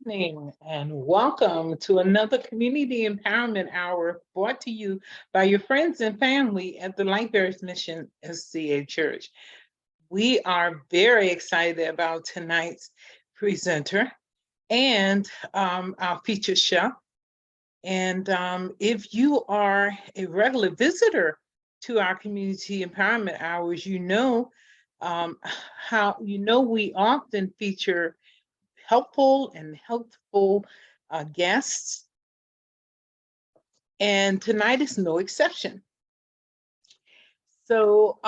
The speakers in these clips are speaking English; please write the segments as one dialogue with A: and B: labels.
A: Evening and welcome to another Community Empowerment Hour brought to you by your friends and family at the Light Bearers Mission SCA Church. We are very excited about tonight's presenter and our featured chef. And if you are a regular visitor to our Community Empowerment Hours, how we often feature helpful guests, and tonight is no exception. So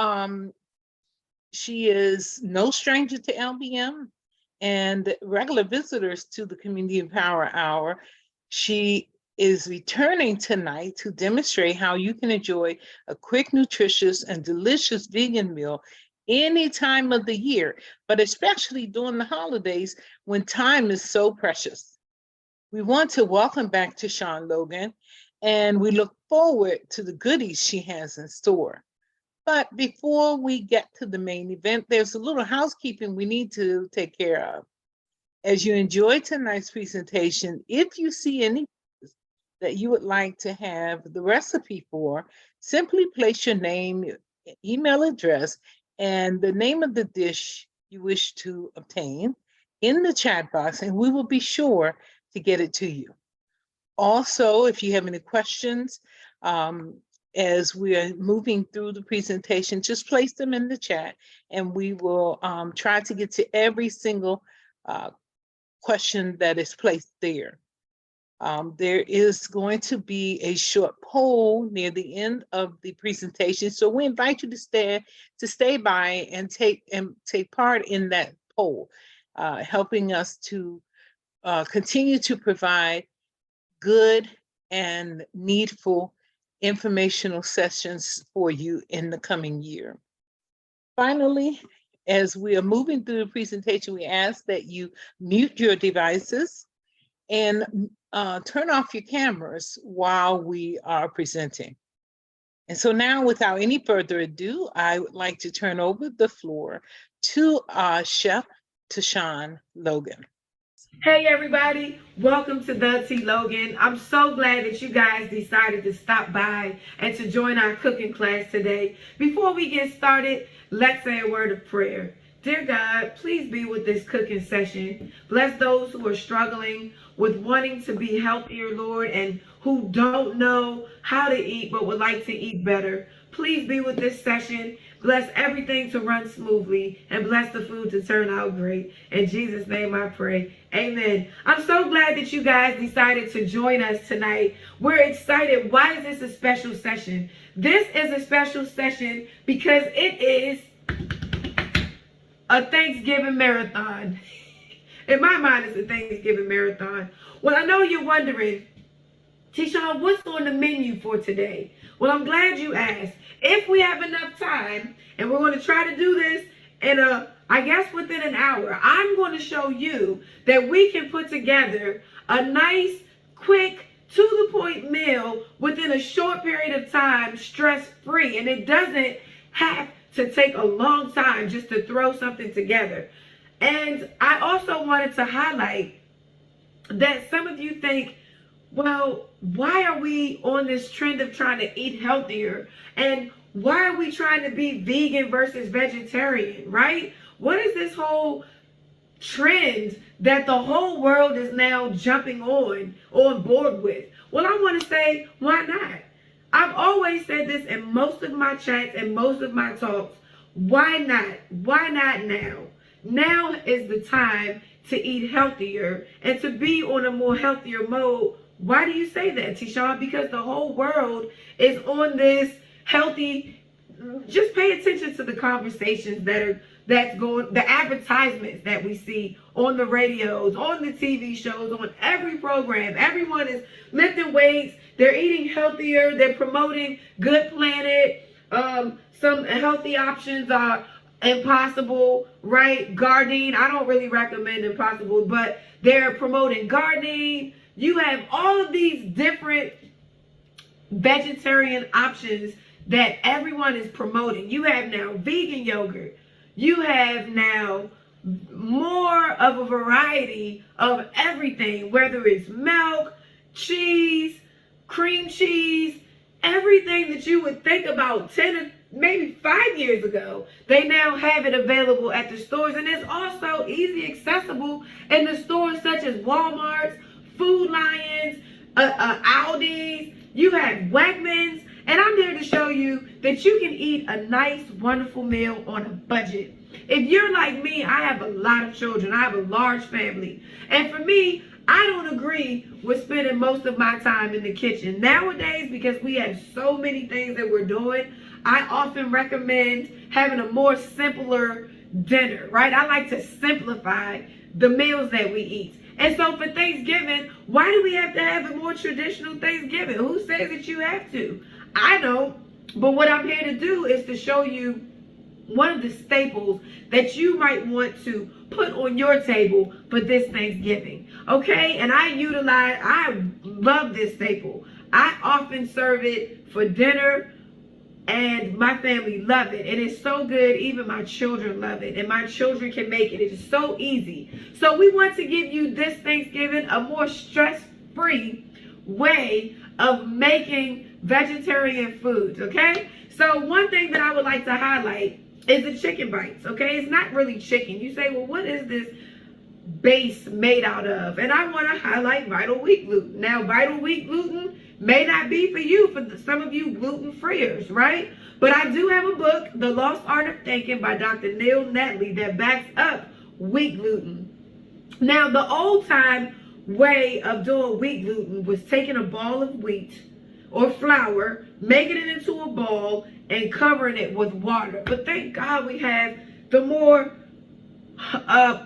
A: she is no stranger to LBM and regular visitors to the Community Empower Hour. She is returning tonight to demonstrate how you can enjoy a quick, nutritious, and delicious vegan meal any time of the year, but especially during the holidays when time is so precious. We want to welcome back Tashawn Logan, and we look forward to the goodies she has in store. But before we get to the main event, there's a little housekeeping we need to take care of. As you enjoy tonight's presentation, if you see any that you would like to have the recipe for, simply place your name, your email address, and the name of the dish you wish to obtain in the chat box, and we will be sure to get it to you. Also, if you have any questions, as we are moving through the presentation, just place them in the chat and we will try to get to every single question that is placed there. There is going to be a short poll near the end of the presentation, so we invite you to stay by and take part in that poll, helping us to continue to provide good and needful informational sessions for you in the coming year. Finally, as we are moving through the presentation, we ask that you mute your devices and turn off your cameras while we are presenting. And so now, without any further ado, I would like to turn over the floor to Chef Tashawn Logan.
B: Hey everybody, welcome to The T. Logan. I'm so glad that you guys decided to stop by and to join our cooking class today. Before we get started, let's say a word of prayer. Dear God, please be with this cooking session. Bless those who are struggling with wanting to be healthier, Lord, and who don't know how to eat but would like to eat better. Please be with this session. Bless everything to run smoothly and bless the food to turn out great. In Jesus' name I pray. Amen. I'm so glad that you guys decided to join us tonight. We're excited. Why is this a special session? This is a special session because it is a Thanksgiving marathon. In my mind, it's a Thanksgiving marathon. Well, I know you're wondering, Tishawn, what's on the menu for today? Well, I'm glad you asked. If we have enough time, and we're going to try to do this in within an hour, I'm going to show you that we can put together a nice, quick, to the point meal within a short period of time, stress-free. And it doesn't have to take a long time just to throw something together. And I also wanted to highlight that some of you think, well, why are we on this trend of trying to eat healthier? And why are we trying to be vegan versus vegetarian, right? What is this whole trend that the whole world is now jumping on board with? Well, I want to say, why not? I've always said this in most of my chats and most of my talks. Why not? Why not now? Now is the time to eat healthier and to be on a more healthier mode. Why do you say that, Tishawn? Because the whole world is on this healthy. Just pay attention to the conversations that's going, the advertisements that we see on the radios, on the TV shows, on every program. Everyone is lifting weights. They're eating healthier. They're promoting Good Planet. Some healthy options are Impossible, right? Gardening. I don't really recommend Impossible, but they're promoting gardening. You have all of these different vegetarian options that everyone is promoting. You have now vegan yogurt. You have now more of a variety of everything, whether it's milk, cheese, cream cheese, everything that you would think about 10 or maybe 5 years ago. They now have it available at the stores, and it's also easy accessible in the stores such as Walmart's, Food Lions, Aldi's. You have Wegmans, and I'm here to show you that you can eat a nice, wonderful meal on a budget. If you're like me, I have a lot of children. I have a large family. And for me, I don't agree with spending most of my time in the kitchen. Nowadays, because we have so many things that we're doing, I often recommend having a more simpler dinner, right? I like to simplify the meals that we eat. And so for Thanksgiving, why do we have to have a more traditional Thanksgiving? Who says that you have to? I don't. But what I'm here to do is to show you one of the staples that you might want to put on your table for this Thanksgiving. Okay? And I love this staple. I often serve it for dinner, and my family love it. It is so good. Even my children love it, and my children can make it. It is so easy. So we want to give you this Thanksgiving a more stress-free way of making vegetarian foods, okay? So one thing that I would like to highlight is the chicken bites, okay? It's not really chicken. You say, well, what is this base made out of? And I want to highlight Vital Wheat gluten. Now, Vital Wheat gluten may not be for you, for some of you gluten-freers, right? But I do have a book, The Lost Art of Thinking by Dr. Neil Netley, that backs up wheat gluten. Now, the old-time way of doing wheat gluten was taking a ball of wheat or flour, making it into a ball, and covering it with water. But thank God we have the more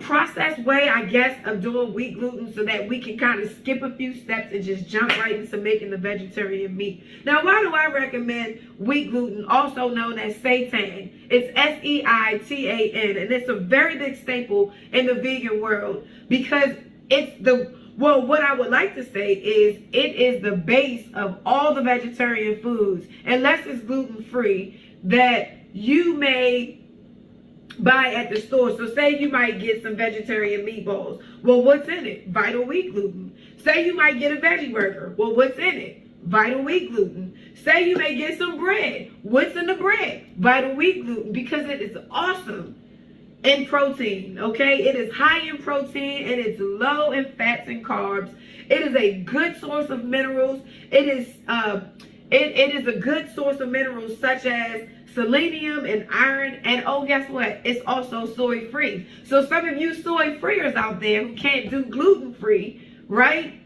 B: processed way, I guess, of doing wheat gluten, so that we can kind of skip a few steps and just jump right into making the vegetarian meat. Now, why do I recommend wheat gluten, also known as seitan? It's Seitan, and it's a very big staple in the vegan world, because what I would like to say is it is the base of all the vegetarian foods, unless it's gluten-free, that you may buy at the store. So say you might get some vegetarian meatballs. Well, what's in it? Vital Wheat gluten. Say you might get a veggie burger. Well, what's in it? Vital Wheat gluten. Say you may get some bread. What's in the bread? Vital Wheat gluten, because it is awesome in protein, okay? It is high in protein, and it's low in fats and carbs. It is a good source of minerals. It is a good source of minerals such as selenium and iron, and oh, guess what? It's also soy-free. So some of you soy-freers out there who can't do gluten-free, right?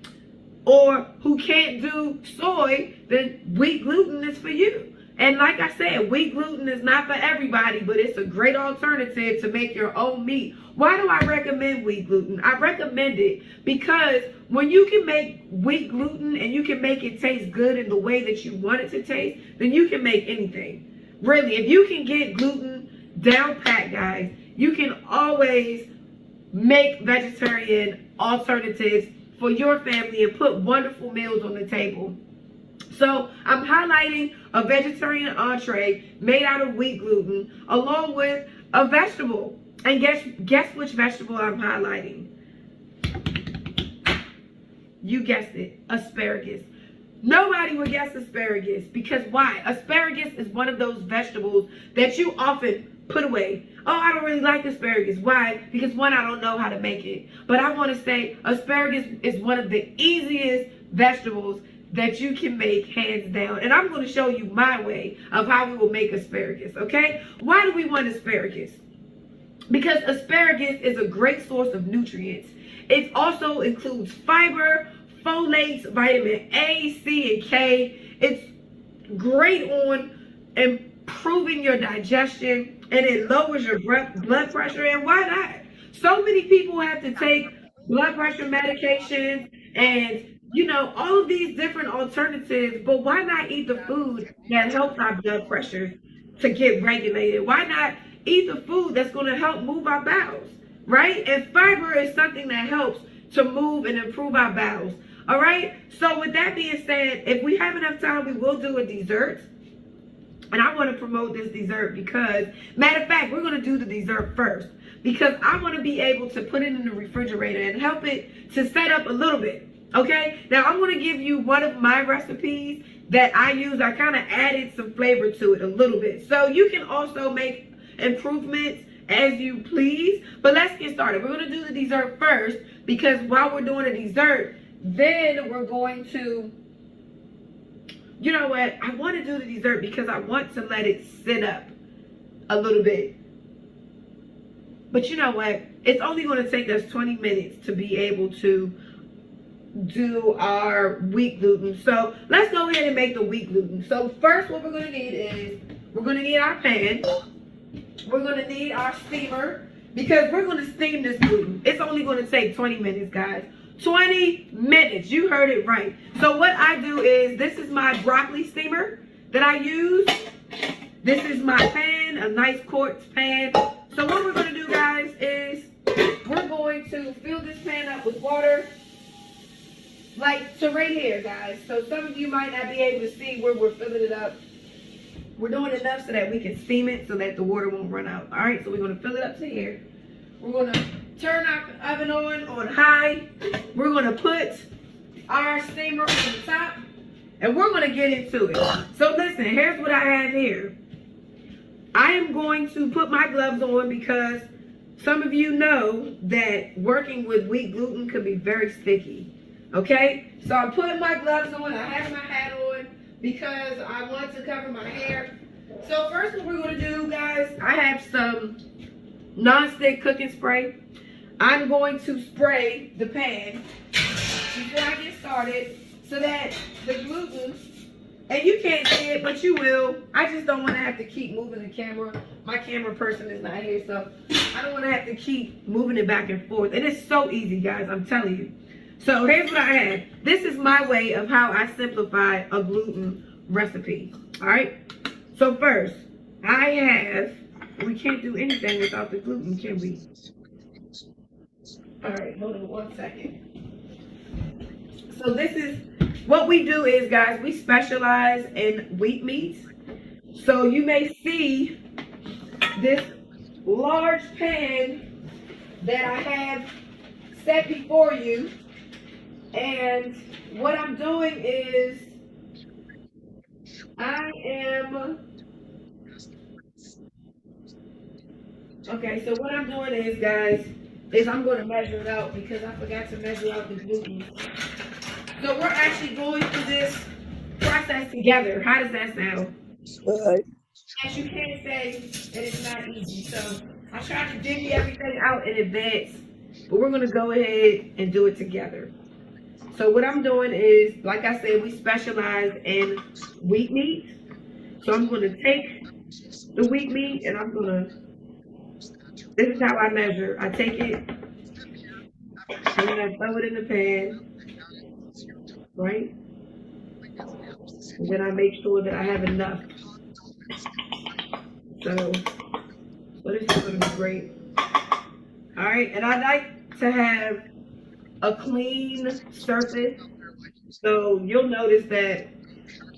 B: Or who can't do soy, then wheat gluten is for you. And like I said, wheat gluten is not for everybody, but it's a great alternative to make your own meat. Why do I recommend wheat gluten? I recommend it because when you can make wheat gluten and you can make it taste good in the way that you want it to taste, then you can make anything. Really, if you can get gluten down pat, guys, you can always make vegetarian alternatives for your family and put wonderful meals on the table. So I'm highlighting a vegetarian entree made out of wheat gluten along with a vegetable. And guess which vegetable I'm highlighting? You guessed it, asparagus. Nobody would guess asparagus, because why? Asparagus is one of those vegetables that you often put away. Oh, I don't really like asparagus. Why? Because one, I don't know how to make it. But I want to say asparagus is one of the easiest vegetables that you can make, hands down. And I'm going to show you my way of how we will make asparagus, okay? Why do we want asparagus? Because asparagus is a great source of nutrients. It also includes fiber, folates, vitamin A, C, and K. It's great on improving your digestion, and it lowers your blood pressure. And why not? So many people have to take blood pressure medications and, you know, all of these different alternatives, but why not eat the food that helps our blood pressure to get regulated? Why not eat the food that's going to help move our bowels, right? And fiber is something that helps to move and improve our bowels. All right. So with that being said, if we have enough time, we will do a dessert. And I want to promote this dessert because, matter of fact, we're going to do the dessert first. because I want to be able to put it in the refrigerator and help it to set up a little bit. Okay, now I'm going to give you one of my recipes that I use. I kind of added some flavor to it a little bit. So you can also make improvements as you please. But let's get started. We're going to do the dessert first, because while we're doing the dessert, then we're going to, you know what? I want to do the dessert because I want to let it sit up a little bit. But you know what? It's only going to take us 20 minutes to be able to do our wheat gluten. So let's go ahead and make the wheat gluten. So first what we're going to need is, we're going to need our pan. We're going to need our steamer, because we're going to steam this gluten. It's only going to take 20 minutes, guys. 20 minutes. You heard it right. So what I do is, this is my broccoli steamer that I use. This is my pan, a nice quartz pan. So what we're going to do, guys, is we're going to fill this pan up with water. Like to right here, guys. So some of you might not be able to see where we're filling it up. We're doing enough so that we can steam it so that the water won't run out. All right, so we're going to fill it up to here. We're going to turn our oven on high. We're going to put our steamer on the top, and we're going to get into it. So listen, here's what I have here. I am going to put my gloves on, because some of you know that working with wheat gluten can be very sticky. Okay, so I'm putting my gloves on. I have my hat on because I want to cover my hair. So first what we're going to do, guys, I have some non-stick cooking spray. I'm going to spray the pan before I get started so that the gluten, and you can't see it, but you will. I just don't want to have to keep moving the camera. My camera person is not here, so I don't want to have to keep moving it back and forth. And it's so easy, guys, I'm telling you. So here's what I have. This is my way of how I simplify a gluten recipe. All right. So first, I have, we can't do anything without the gluten, can we? All right, hold on 1 second. So this is, what we do is, guys, we specialize in wheat meats. So you may see this large pan that I have set before you. And what I'm doing is, so what I'm doing is, guys, is I'm going to measure it out, because I forgot to measure out the gluten. So we're actually going through this process together. How does that sound?
C: Good.
B: As you can say that it's not easy. So I tried to divvy everything out in advance, but we're going to go ahead and do it together. So what I'm doing is, like I said, we specialize in wheat meat. So I'm going to take the wheat meat and I'm going to, this is how I measure. I take it and then I throw it in the pan, right? And then I make sure that I have enough. So this is going to be great. All right, and I like to have a clean surface. So you'll notice that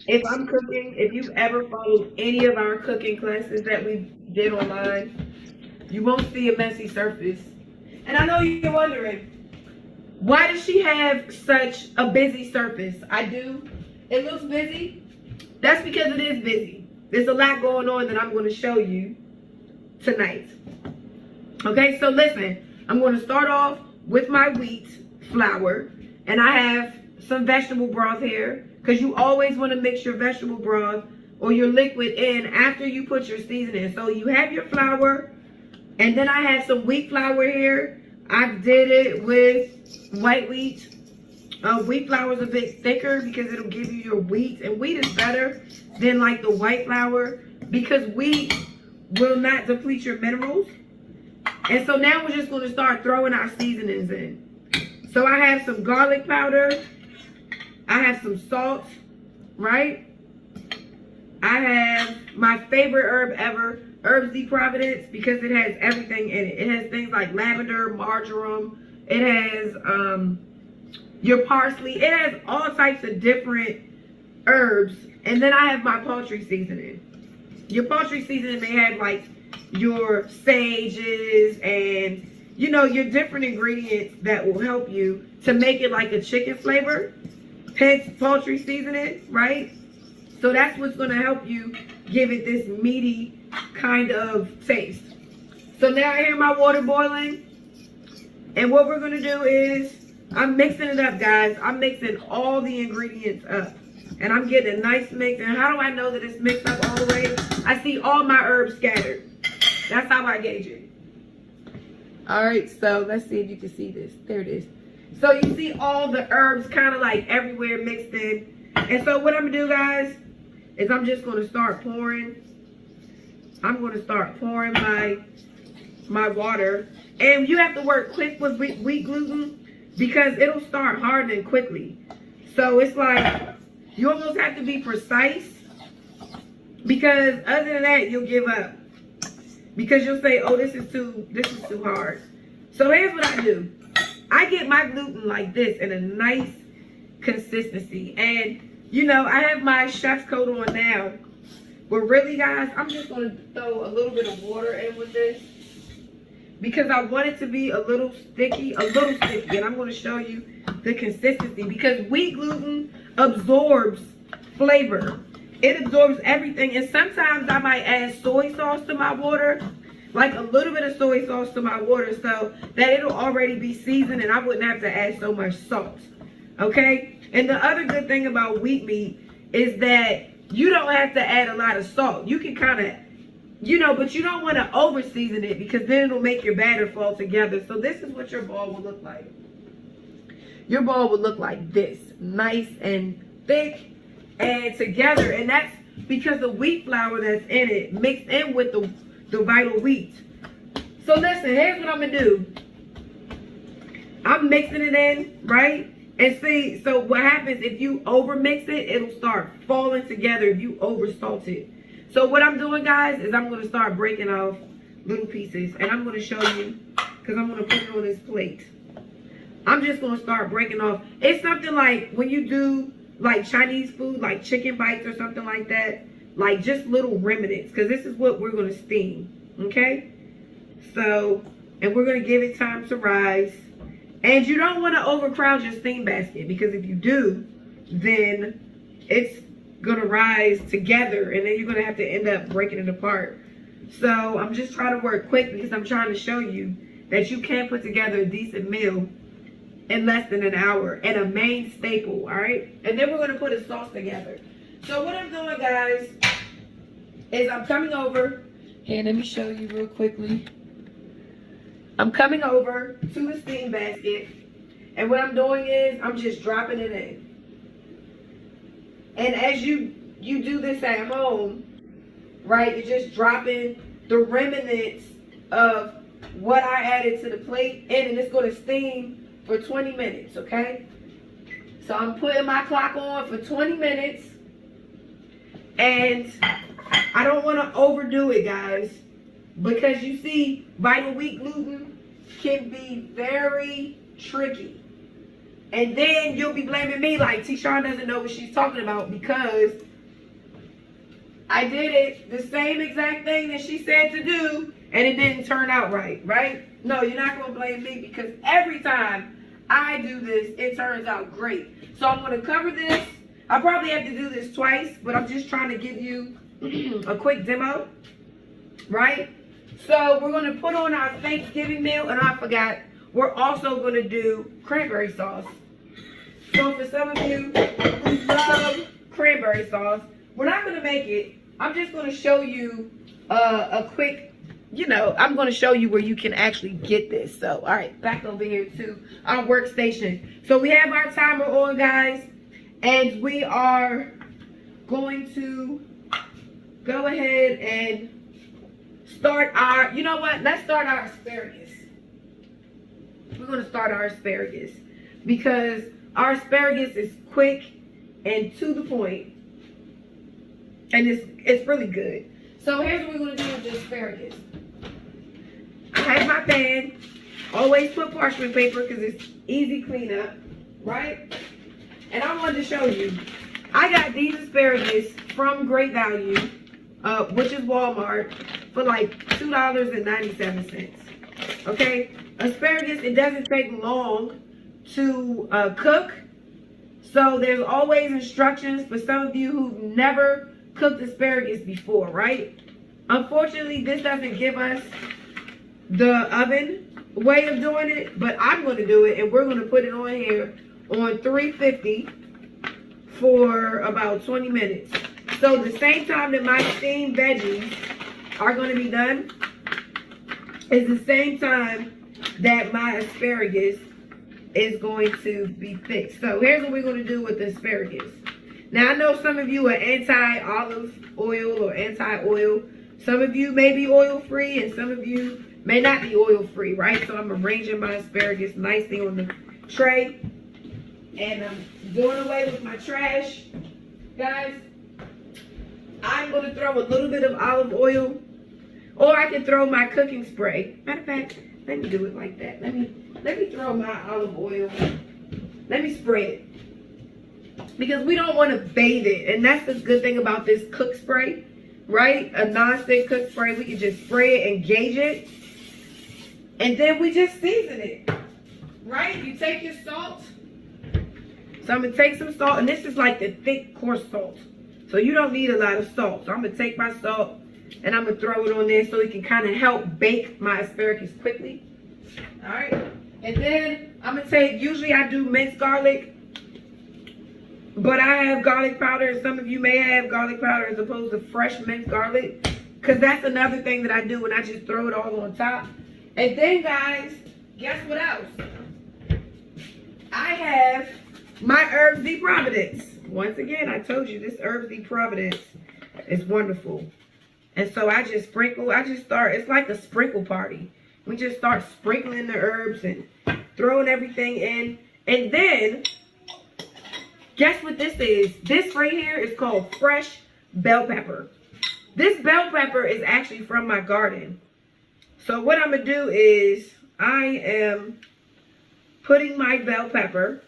B: if I'm cooking, if you've ever followed any of our cooking classes that we did online, you won't see a messy surface. And I know you're wondering, why does she have such a busy surface? I do. It looks busy. That's because it is busy. There's a lot going on that I'm going to show you tonight. Okay, so listen, I'm going to start off with my wheat flour, and I have some vegetable broth here, because you always want to mix your vegetable broth or your liquid in after you put your seasoning. So you have your flour, and then I have some wheat flour here. I did it with white wheat. Wheat flour is a bit thicker because it'll give you your wheat, and wheat is better than like the white flour because wheat will not deplete your minerals. And so now we're just going to start throwing our seasonings in. So I have some garlic powder. I have some salt, right? I have my favorite herb ever, Herbs de Providence, because it has everything in it. It has things like lavender, marjoram. It has your parsley. It has all types of different herbs. And then I have my poultry seasoning. Your poultry seasoning may have like your sages and, you know, your different ingredients that will help you to make it like a chicken flavor, hence poultry seasoning, right? So that's what's going to help you give it this meaty kind of taste. So now I hear my water boiling. And what we're going to do is, I'm mixing it up, guys. I'm mixing all the ingredients up. And I'm getting a nice mix. And how do I know that it's mixed up all the way? I see all my herbs scattered. That's how I gauge it. All right, so let's see if you can see this. There it is. So you see all the herbs kind of like everywhere mixed in. And so what I'm going to do, guys, is I'm just going to start pouring. I'm going to start pouring my water. And you have to work quick with wheat gluten because it'll start hardening quickly. So it's like you almost have to be precise, because other than that you'll give up, because you'll say, oh, this is too hard. So here's what I do. I get my gluten like this in a nice consistency. And you know, I have my chef's coat on now. But really, guys, I'm just going to throw a little bit of water in with this, because I want it to be a little sticky, and I'm going to show you the consistency, because wheat gluten absorbs flavor. It absorbs everything, and sometimes I might add soy sauce to my water, like a little bit of soy sauce to my water, so that it'll already be seasoned and I wouldn't have to add so much salt, okay? And the other good thing about wheat meat is that you don't have to add a lot of salt. You can kind of, you know, but you don't want to over season it, because then it'll make your batter fall together. So this is what your ball will look like. Your ball will look like this, nice and thick and together. And that's because the wheat flour that's in it mixed in with the vital wheat. So listen, here's what I'm going to do. I'm mixing it in, right? And see, so what happens if you over mix it, it'll start falling together if you over salt it. So what I'm doing, guys, is I'm going to start breaking off little pieces. And I'm going to show you, because I'm going to put it on this plate. I'm just going to start breaking off. It's something like when you do like Chinese food, like chicken bites or something like that. Like just little remnants, because this is what we're going to steam. Okay? So, and we're going to give it time to rise. And you don't want to overcrowd your steam basket, because if you do, then it's going to rise together and then you're going to have to end up breaking it apart. So I'm just trying to work quick, because I'm trying to show you that you can put together a decent meal in less than an hour, and a main staple, all right? And then we're going to put a sauce together. So what I'm doing, guys, is I'm coming over. Here, let me show you real quickly. I'm coming over to the steam basket, and what I'm doing is I'm just dropping it in. And as you do this at home, right, you're just dropping the remnants of what I added to the plate in, and it's going to steam for 20 minutes, okay? So I'm putting my clock on for 20 minutes, and I don't want to overdo it, guys, because you see, vital wheat gluten can be very tricky. And then you'll be blaming me like T-Shawn doesn't know what she's talking about, because I did it the same exact thing that she said to do and it didn't turn out right? No, you're not going to blame me, because every time I do this, it turns out great. So I'm going to cover this. I probably have to do this twice, but I'm just trying to give you a quick demo, right? So we're going to put on our Thanksgiving meal, and I forgot, we're also going to do cranberry sauce. So for some of you who love cranberry sauce, we're not going to make it. I'm just going to show you a quick, you know, I'm going to show you where you can actually get this. So, all right, back over here to our workstation. So we have our timer on, guys, and we are going to go ahead and start our, you know what? Let's start our asparagus. We're going to start our asparagus, because our asparagus is quick and to the point, and it's really good. So here's what we're going to do with the asparagus. I have my pan. Always put parchment paper, because it's easy cleanup, right? And I wanted to show you, I got these asparagus from Great Value, which is Walmart, for like $2.97. Okay, asparagus, it doesn't take long to cook. So there's always instructions for some of you who've never cooked asparagus before, right? Unfortunately, this doesn't give us the oven way of doing it, but I'm going to do it, and we're going to put it on here on 350 for about 20 minutes. So the same time that my steamed veggies are going to be done is the same time that my asparagus is going to be fixed. So here's what we're going to do with the asparagus. Now, I know some of you are anti-olive oil or anti-oil. Some of you may be oil-free, and some of you may not be oil-free, right? So I'm arranging my asparagus nicely on the tray. And I'm doing away with my trash. Guys, I'm going to throw a little bit of olive oil, or I can throw my cooking spray. Matter of fact, let me do it like that. Let me throw my olive oil. Let me spray it. Because we don't want to bathe it. And that's the good thing about this cook spray, right? A non-stick cook spray. We can just spray it and gauge it. And then we just season it. Right? You take your salt. So I'm going to take some salt. And this is like the thick, coarse salt. So you don't need a lot of salt. So I'm going to take my salt and I'm going to throw it on there so it can kind of help bake my asparagus quickly. All right. And then I'm going to take, usually I do minced garlic, but I have garlic powder. And some of you may have garlic powder as opposed to fresh minced garlic, because that's another thing that I do when I just throw it all on top. And then, guys, guess what else? I have my Herbs de Providence. Once again, I told you this Herbs de Providence is wonderful. And so I just sprinkle, it's like a sprinkle party. We just start sprinkling the herbs and throwing everything in. And then, guess what this is? This right here is called fresh bell pepper. This bell pepper is actually from my garden. So what I'm going to do is I am putting my bell pepper,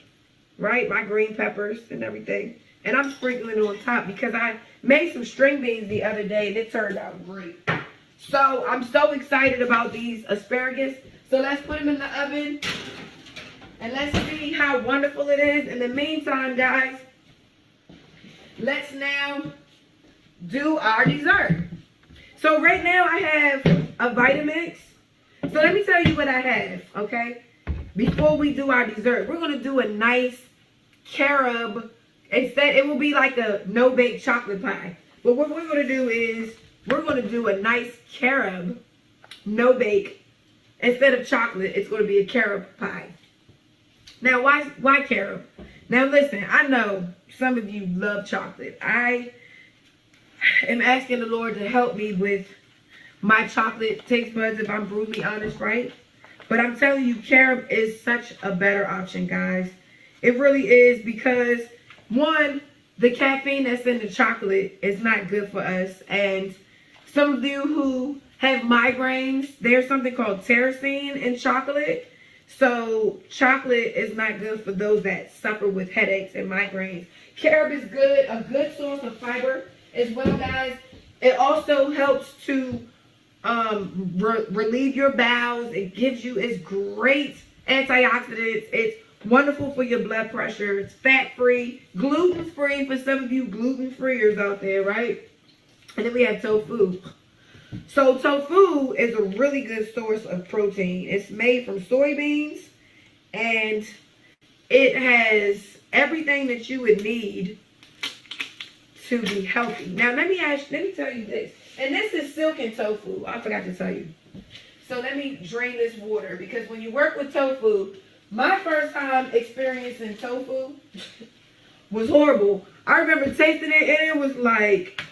B: right? My green peppers and everything. And I'm sprinkling it on top because I made some string beans the other day and it turned out great. So I'm so excited about these asparagus. So let's put them in the oven and let's see how wonderful it is. In the meantime, guys, let's now do our dessert. So right now I have a Vitamix. So let me tell you what I have, okay? Before we do our dessert, we're going to do a nice carob. Instead, it will be like a no-bake chocolate pie. But what we're going to do is we're going to do a nice carob, no-bake. Instead of chocolate, it's going to be a carob pie. Now, why carob? Now, listen, I know some of you love chocolate. I am asking the Lord to help me with my chocolate taste buds, if I'm brutally honest, right? But I'm telling you, carob is such a better option, guys. It really is, because one, the caffeine that's in the chocolate is not good for us. And some of you who have migraines, there's something called tyrosine in chocolate. So chocolate is not good for those that suffer with headaches and migraines. Carob is good, a good source of fiber as well, guys. It also helps to relieve your bowels. It gives you, it's great antioxidants. It's wonderful for your blood pressure. It's fat-free, gluten-free for some of you gluten-freers out there, right? And then we have tofu. So tofu is a really good source of protein. It's made from soybeans, and it has everything that you would need to be healthy. Now let me tell you this. And this is silken tofu. I forgot to tell you. So let me drain this water, because when you work with tofu, my first time experiencing tofu was horrible. I remember tasting it and it was like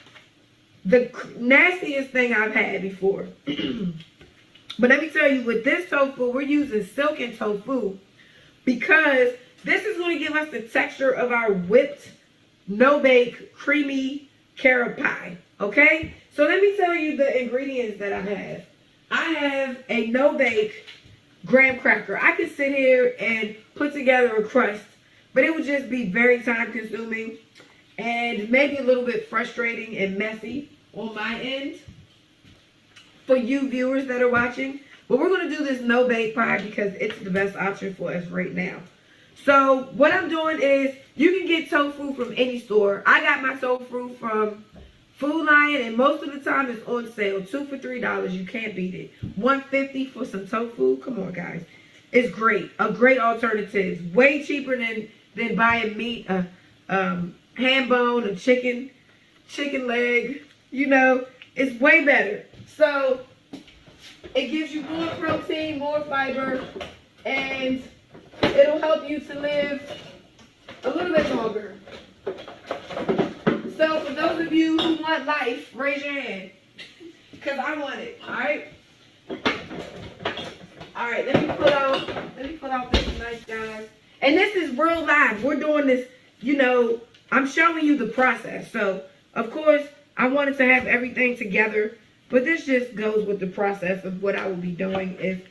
B: the nastiest thing I've had before. But let me tell you, with this tofu, we're using silken tofu because this is going to give us the texture of our whipped, no-bake, creamy carob pie. Okay? So let me tell you the ingredients that I have. I have a no-bake graham cracker. I could sit here and put together a crust, but it would just be very time consuming and maybe a little bit frustrating and messy. on my end for you viewers that are watching. But we're going to do this no bake pie because it's the best option for us right now. So what I'm doing is, you can get tofu from any store. I got my tofu from Food Lion, and most of the time it's on sale. 2 for $3. You can't beat it. $1.50 for some tofu. Come on, guys. It's great. A great alternative. Way cheaper than buying meat, ham bone, a chicken leg. You know, it's way better. So it gives you more protein, more fiber, and it'll help you to live a little bit longer. So for those of you who want life, raise your hand. Because I want it. Alright? Alright, let me put out this nice, guys. And this is real live. We're doing this, you know, I'm showing you the process. So of course I wanted to have everything together, but this just goes with the process of what I would be doing if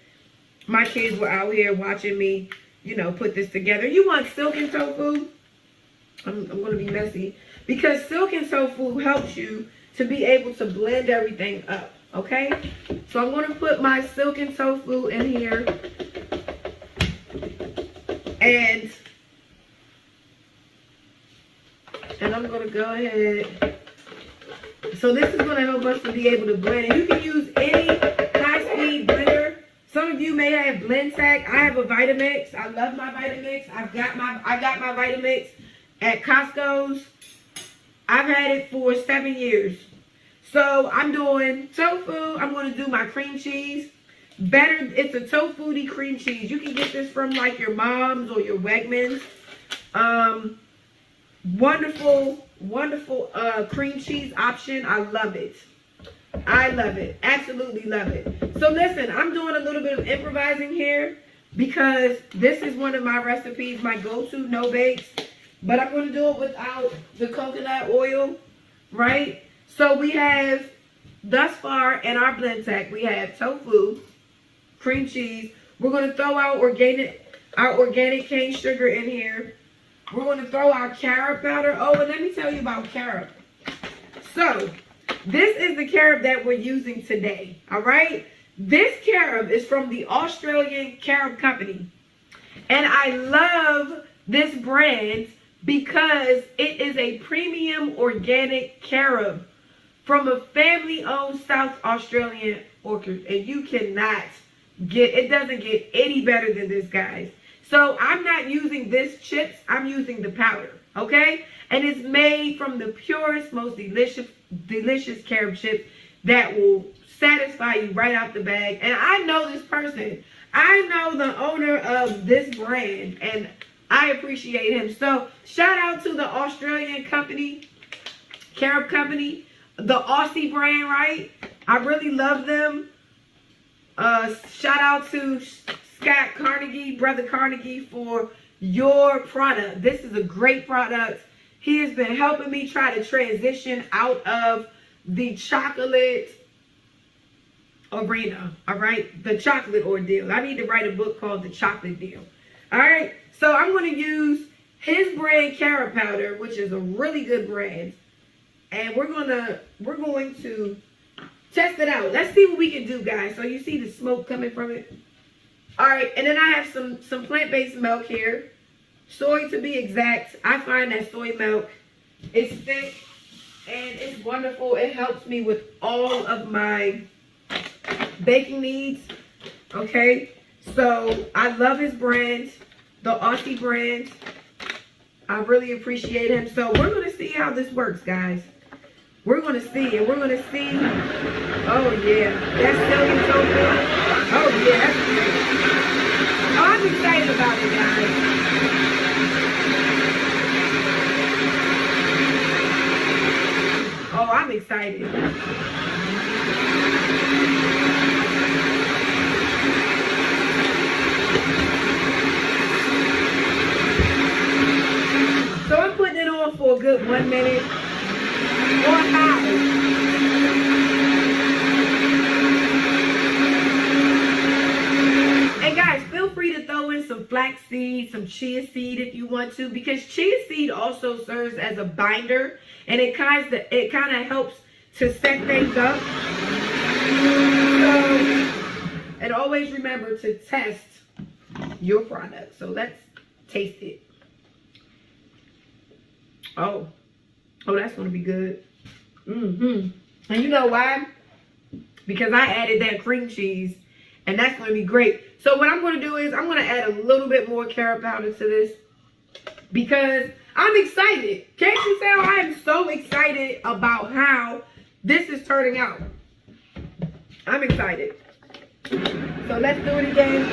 B: my kids were out here watching me, you know, put this together. You want silken tofu? I'm going to be messy. Because silken tofu helps you to be able to blend everything up. Okay? So I'm going to put my silken tofu in here. And I'm going to go ahead. So this is going to help us to be able to blend. And you can use any high-speed blender. Some of you may have Blendtec. I have a Vitamix. I love my Vitamix. I got my Vitamix at Costco's. I've had it for 7 years. So I'm doing tofu. I'm going to do my cream cheese. It's a tofu cream cheese. You can get this from like your Mom's or your Wegmans. Wonderful cream cheese option. I love it. I love it. Absolutely love it. So listen, I'm doing a little bit of improvising here because this is one of my recipes, my go-to no bakes. But I'm going to do it without the coconut oil, right? So we have, thus far in our Blendtec, we have tofu, cream cheese. We're going to throw our organic cane sugar in here. We're going to throw our carob powder. Oh, and let me tell you about carob. So this is the carob that we're using today, all right? This carob is from the Australian Carob Company. And I love this brand because it is a premium organic carob from a family-owned South Australian orchard. And you cannot it doesn't get any better than this, guys. So I'm not using this chips, I'm using the powder, okay? And it's made from the purest, most delicious carob chips that will satisfy you right out the bag. And I know this person. I know the owner of this brand, and I appreciate him. So shout out to the Australian company, Carob Company, the Aussie brand, right? I really love them. Shout out to Scott Carnegie, Brother Carnegie, for your product. This is a great product. He has been helping me try to transition out of the chocolate arena, all right? The chocolate ordeal. I need to write a book called The Chocolate Deal. All right? So I'm going to use his brand carob powder, which is a really good brand. And we're going to test it out. Let's see what we can do, guys. So you see the smoke coming from it? All right, and then I have some plant-based milk here. Soy, to be exact. I find that soy milk is thick and it's wonderful. It helps me with all of my baking needs. Okay, so I love his brand, the Aussie brand. I really appreciate him. So we're going to see how this works, guys. We're going to see, and we're going to see. Oh, yeah. That's silken tofu. Oh, yeah. That's great. Oh, I'm excited about it, guys. Oh, I'm excited. So I'm putting it on for a good 1 minute. And guys, feel free to throw in some flax seed, some chia seed if you want to, because chia seed also serves as a binder, and it kind of helps to set things up. So, and always remember to test your product. So let's taste it. Oh, that's going to be good. And you know why? Because I added that cream cheese, and that's going to be great. So what I'm going to do is I'm going to add a little bit more carrot powder to this because I'm excited. Can't you tell? I am so excited about how this is turning out. I'm excited. So let's do it again.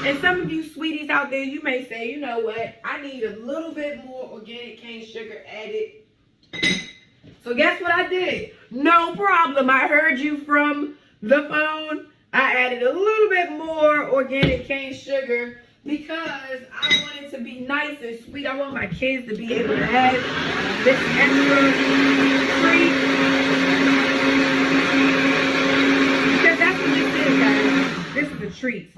B: And some of you sweeties out there, you may say, you know what? I need a little bit more organic cane sugar added. So guess what I did? No problem. I heard you from the phone. I added a little bit more organic cane sugar because I want it to be nice and sweet. I want my kids to be able to have this extra treat. Because that's what this is, guys. This is a treat.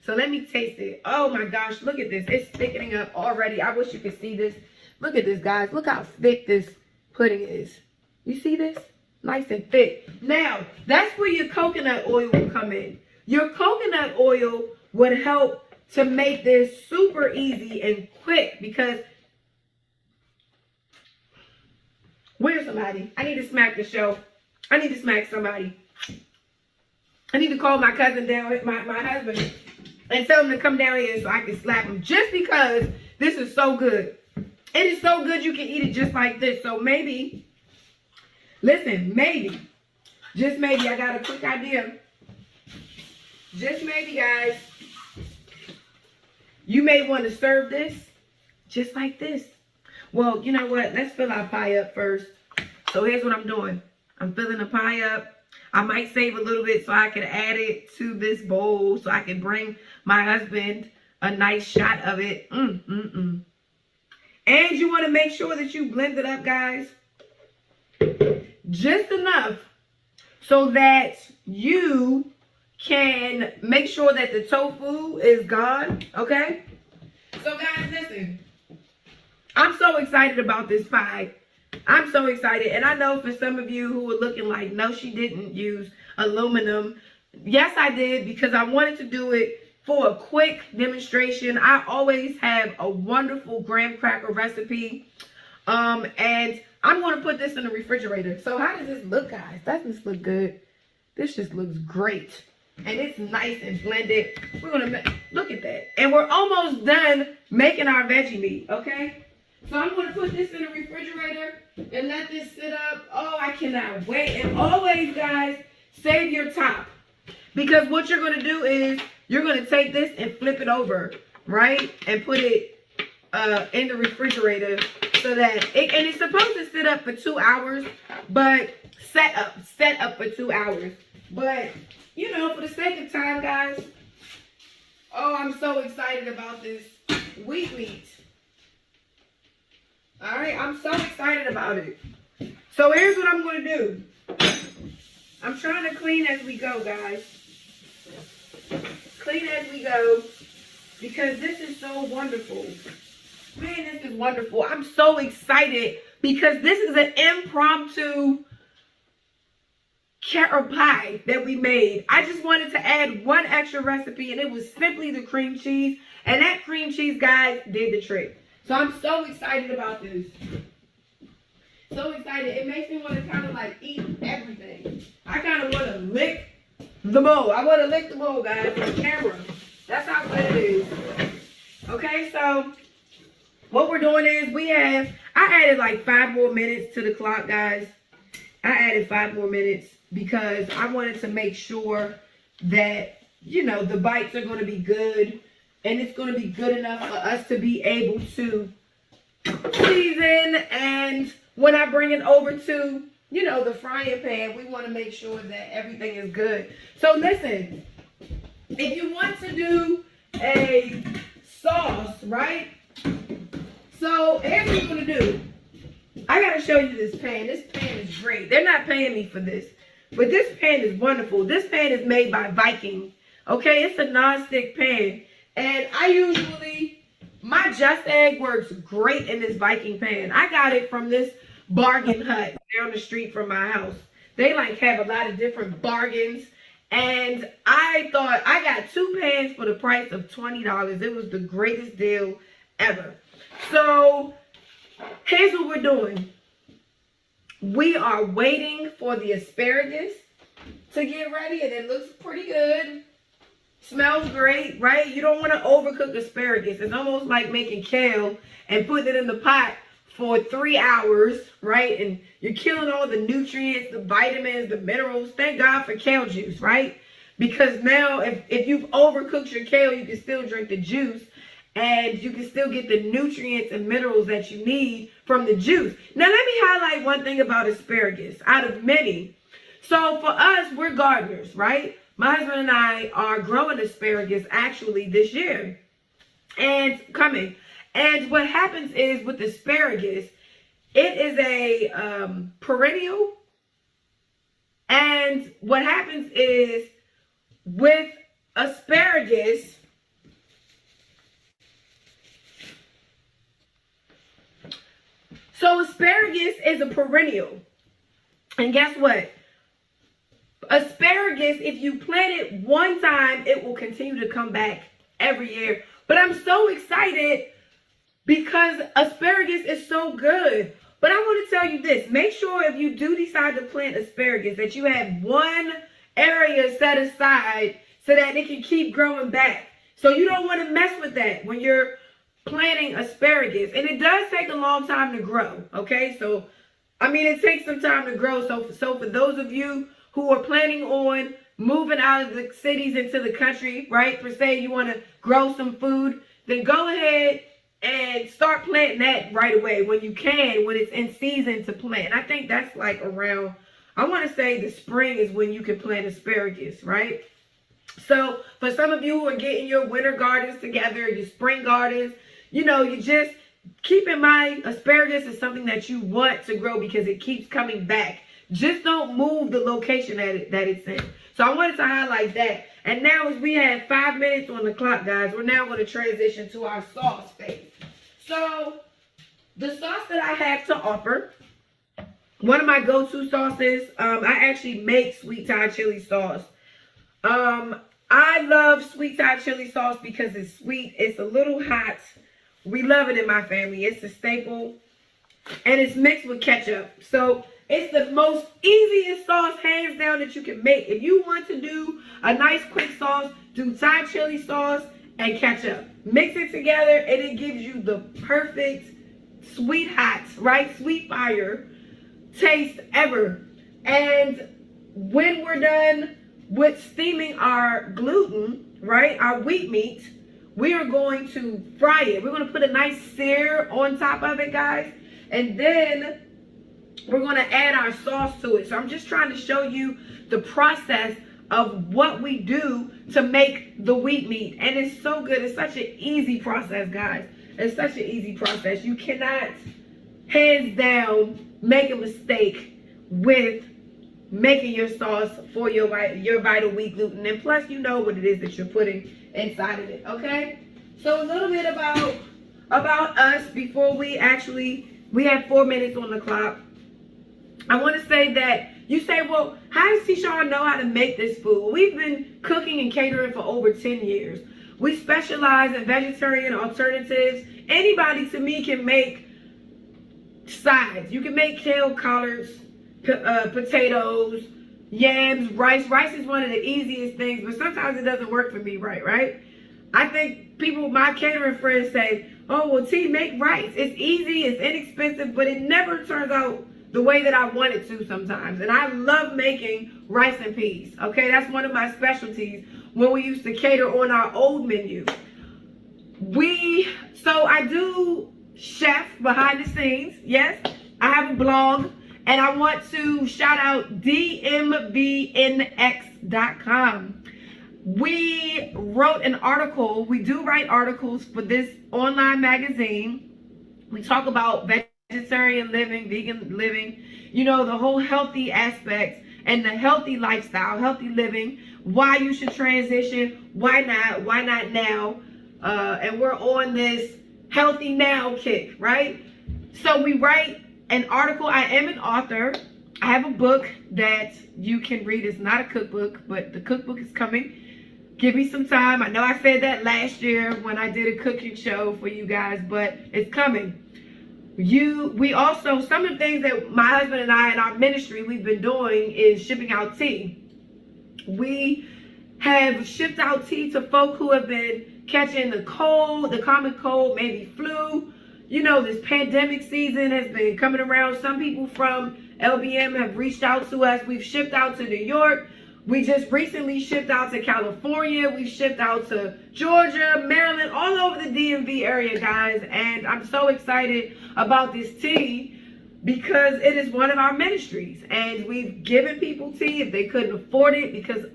B: So let me taste it. Oh my gosh, look at this. It's thickening up already. I wish you could see this. Look at this, guys. Look how thick this pudding is. You see this? Nice and thick. Now, that's where your coconut oil will come in. Your coconut oil would help to make this super easy and quick because where's somebody? I need to smack the show. I need to smack somebody. I need to call my cousin down, my husband, and tell him to come down here so I can slap him just because this is so good. It is so good you can eat it just like this. So maybe, listen, maybe, just maybe, I got a quick idea. Just maybe, guys, you may want to serve this just like this. Well, you know what? Let's fill our pie up first. So here's what I'm doing. I'm filling the pie up. I might save a little bit so I can add it to this bowl so I can bring my husband a nice shot of it. And you want to make sure that you blend it up, guys. Just enough so that you can make sure that the tofu is gone, okay? So, guys, listen. I'm so excited about this pie. I'm so excited. And I know for some of you who are looking like, no, she didn't use aluminum. Yes, I did because I wanted to do it for a quick demonstration. I always have a wonderful graham cracker recipe. And I'm going to put this in the refrigerator. So how does this look, guys? Doesn't this look good? This just looks great. And it's nice and blended. We're going to look at that. And we're almost done making our veggie meat, okay? So I'm going to put this in the refrigerator and let this sit up. Oh, I cannot wait. And always, guys, save your top. Because what you're going to do is you're going to take this and flip it over, right? And put it in the refrigerator so that it, and it's supposed to sit up for 2 hours, but set up for 2 hours. But, you know, for the sake of time, guys, oh, I'm so excited about this wheat meat. All right, I'm so excited about it. So here's what I'm going to do. I'm trying to clean as we go, guys. Clean as we go because this is so wonderful. Man, this is wonderful. I'm so excited because this is an impromptu carrot pie that we made. I just wanted to add one extra recipe and it was simply the cream cheese. And that cream cheese, guys, did the trick. So I'm so excited about this. So excited. It makes me want to kind of like eat everything. I kind of want to lick the bowl. I want to lick the bowl, guys, on camera. That's how good it is. Okay, so what we're doing is I added like 5 more minutes to the clock, guys. I added 5 more minutes because I wanted to make sure that, you know, the bites are going to be good. And it's going to be good enough for us to be able to season. And when I bring it over to, you know, the frying pan, we want to make sure that everything is good. So listen, if you want to do a sauce, right? So here's what we're going to do. I got to show you this pan. This pan is great. They're not paying me for this. But this pan is wonderful. This pan is made by Viking. Okay, it's a non-stick pan. And I usually, my Just Egg works great in this Viking pan. I got it from this bargain hut down the street from my house. They like have a lot of different bargains. And I thought I got 2 pans for the price of $20. It was the greatest deal ever. So here's what we're doing. We are waiting for the asparagus to get ready, and it looks pretty good. Smells great, right? You don't want to overcook asparagus. It's almost like making kale and putting it in the pot for 3 hours, right? And you're killing all the nutrients, the vitamins, the minerals. Thank God for kale juice, right? Because now if you've overcooked your kale, you can still drink the juice and you can still get the nutrients and minerals that you need from the juice. Now, let me highlight one thing about asparagus out of many. So for us, we're gardeners, right? My husband and I are growing asparagus actually this year and coming. And what happens is with asparagus, it is a perennial. And what happens is with asparagus, so asparagus is a perennial. And guess what? Asparagus, if you plant it one time, it will continue to come back every year. But I'm so excited because asparagus is so good. But I want to tell you this. Make sure if you do decide to plant asparagus that you have one area set aside so that it can keep growing back. So you don't want to mess with that when you're planting asparagus. And it does take a long time to grow, okay? So, I mean, it takes some time to grow. So for those of you who are planning on moving out of the cities into the country, right? Per se, you want to grow some food, then go ahead and start planting that right away when you can, when it's in season to plant. I think that's like around, I want to say the spring is when you can plant asparagus, right? So for some of you who are getting your winter gardens together, your spring gardens, you know, you just keep in mind asparagus is something that you want to grow because it keeps coming back. Just don't move the location that it's in. So I wanted to highlight that. And now as we have 5 minutes on the clock, guys, we're now going to transition to our sauce phase. So the sauce that I have to offer, one of my go-to sauces, I actually make sweet Thai chili sauce. I love sweet Thai chili sauce because it's sweet. It's a little hot. We love it in my family. It's a staple. And it's mixed with ketchup. So it's the most easiest sauce, hands down, that you can make. If you want to do a nice quick sauce, do Thai chili sauce and ketchup. Mix it together and it gives you the perfect sweet hot, right? Sweet fire taste ever. And when we're done with steaming our gluten, right, our wheat meat, we are going to fry it. We're going to put a nice sear on top of it, guys. And then we're going to add our sauce to it. So I'm just trying to show you the process of what we do to make the wheat meat. And it's so good. It's such an easy process, guys. It's such an easy process. You cannot, hands down, make a mistake with making your sauce for your Vital Wheat gluten. And plus, you know what it is that you're putting inside of it, okay? So a little bit about us before we have 4 minutes on the clock. I want to say that you say, well, how does T-Shawn know how to make this food? Well, we've been cooking and catering for over 10 years. We specialize in vegetarian alternatives. Anybody, to me, can make sides. You can make kale, collards, potatoes, yams, rice. Rice is one of the easiest things, but sometimes it doesn't work for me right? I think people, my catering friends say, oh, well, T, make rice. It's easy, it's inexpensive, but it never turns out the way that I want it to sometimes. And I love making rice and peas, okay? That's one of my specialties when we used to cater on our old menu. So I do chef behind the scenes, yes. I have a blog, and I want to shout out dmvnx.com. We wrote an article. We do write articles for this online magazine. We talk about vegetarian living, vegan living, you know, the whole healthy aspect. and the healthy lifestyle, healthy living, why you should transition, why not now. And we're on this healthy now kick, right? So we write an article. I am an author. I have a book that you can read. It's not a cookbook, but the cookbook is coming. Give me some time. I know I said that last year when I did a cooking show for you guys, but it's coming. We also, some of the things that my husband and I in our ministry we've been doing is shipping out tea. We have shipped out tea to folk who have been catching the cold, the common cold, maybe flu. You know, this pandemic season has been coming around. Some people from LBM have reached out to us. We've shipped out to New York. We just recently shipped out to California. We've shipped out to Georgia, Maryland, all over the DMV area, guys. And I'm so excited about this tea because it is one of our ministries. And we've given people tea if they couldn't afford it, because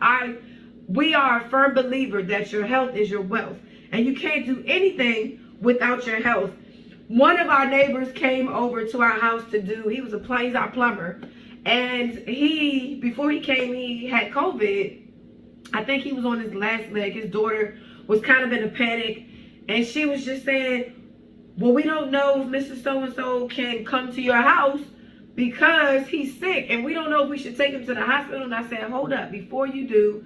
B: we are a firm believer that your health is your wealth. And you can't do anything without your health. One of our neighbors came over to our house he's our plumber. And before he came, he had COVID. I think he was on his last leg. His daughter was kind of in a panic. And she was just saying, well, we don't know if Mr. So-and-so can come to your house because he's sick. And we don't know if we should take him to the hospital. And I said, hold up, before you do,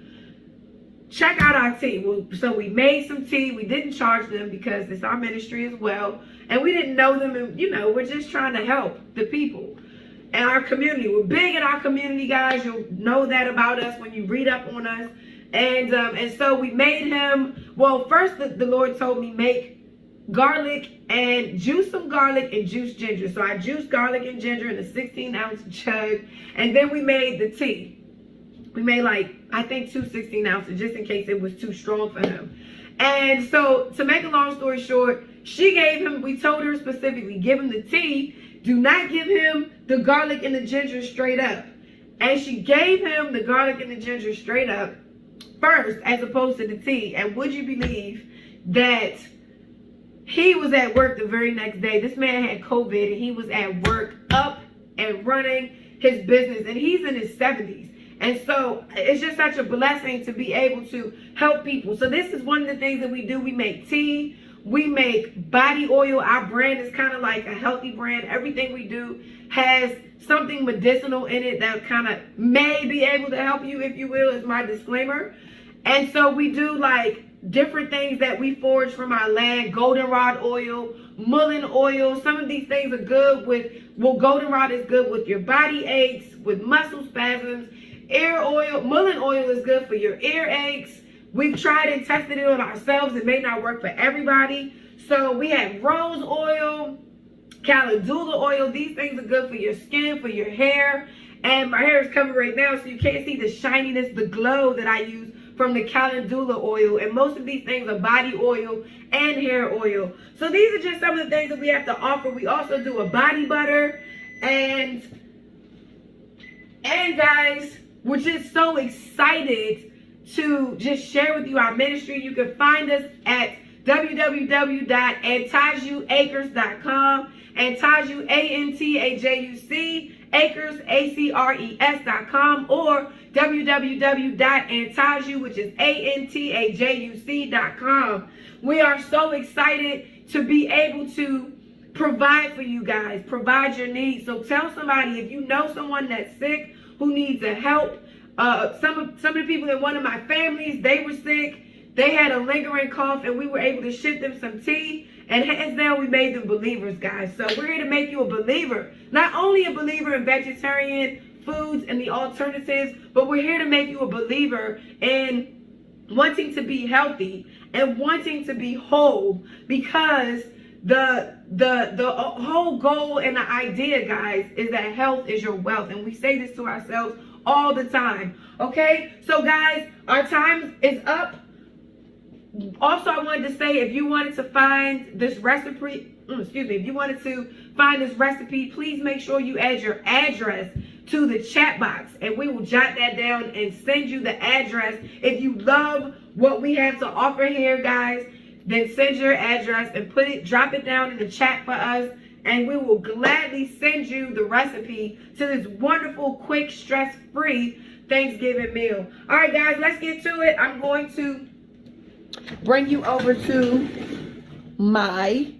B: check out our tea. So we made some tea. We didn't charge them because it's our ministry as well. And we didn't know them. And, we're just trying to help the people and our community. We're big in our community, guys. You'll know that about us when you read up on us. And so we made him, well, first the Lord told me make garlic and juice some garlic and juice ginger. So I juiced garlic and ginger in a 16-ounce jug. And then we made the tea. We made I think 2 16 ounces just in case it was too strong for him. And so to make a long story short, we told her specifically, give him the tea. Do not give him the garlic and the ginger straight up. And she gave him the garlic and the ginger straight up first as opposed to the tea. And would you believe that he was at work the very next day? This man had COVID and he was at work up and running his business. And he's in his 70s. And so it's just such a blessing to be able to help people. So this is one of the things that we do. We make tea. We make body oil. Our brand is kind of like a healthy brand. Everything we do has something medicinal in it that kind of may be able to help you, if you will, is my disclaimer. And so we do different things that we forage from our land. Goldenrod oil, mullein oil. Some of these things are good goldenrod is good with your body aches, with muscle spasms. Ear oil, mullein oil is good for your ear aches. We've tried and tested it on ourselves. It may not work for everybody. So we have rose oil, calendula oil. These things are good for your skin, for your hair. And my hair is covered right now, so you can't see the shininess, the glow that I use from the calendula oil. And most of these things are body oil and hair oil. So these are just some of the things that we have to offer. We also do a body butter. And guys, we're just so excited to just share with you our ministry. You can find us at www.antajuacres.com. Antaju, A-N-T-A-J-U-C, acres, A-C-R-E-S.com, or www.antaju, which is A-N-T-A-J-U-C.com. We are so excited to be able to provide for you guys, provide your needs. So tell somebody, if you know someone that's sick, who needs a help. Some of the people in one of my families, they were sick. They had a lingering cough, and we were able to ship them some tea. And hands down, we made them believers, guys. So we're here to make you a believer. Not only a believer in vegetarian foods and the alternatives, but we're here to make you a believer in wanting to be healthy and wanting to be whole, because the whole goal and the idea, guys, is that health is your wealth. And we say this to ourselves all the time. Okay, so guys, our time is up. Also, I wanted to say, if you wanted to find this recipe, please make sure you add your address to the chat box, and we will jot that down and send you the address. If you love what we have to offer here, guys, then send your address and drop it down in the chat for us, and we will gladly send you the recipe to this wonderful, quick, stress-free Thanksgiving meal. All right, guys, let's get to it. I'm going to bring you over to my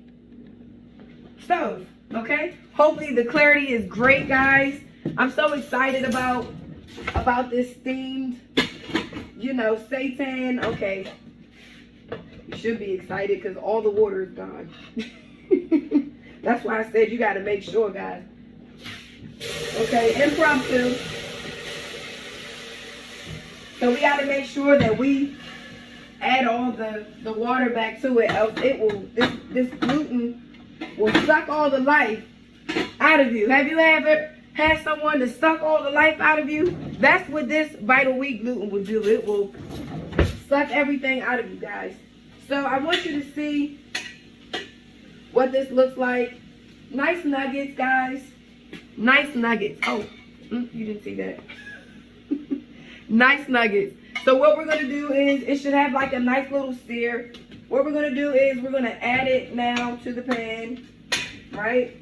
B: stove, okay? Hopefully the clarity is great, guys. I'm so excited about this themed, you know, seitan. Okay, you should be excited because all the water is gone. That's why I said you got to make sure, guys. Okay, impromptu. So we got to make sure that we add all the water back to it, else it will, this gluten will suck all the life out of you. Have you ever had someone to suck all the life out of you? That's what this Vital Wheat gluten will do. It will suck everything out of you, guys. So I want you to see what this looks like. Nice nuggets, guys. Nice nuggets. Oh, you didn't see that. Nice nuggets. So what we're going to do is, it should have like a nice little sear. What we're going to do is, we're going to add it now to the pan, right?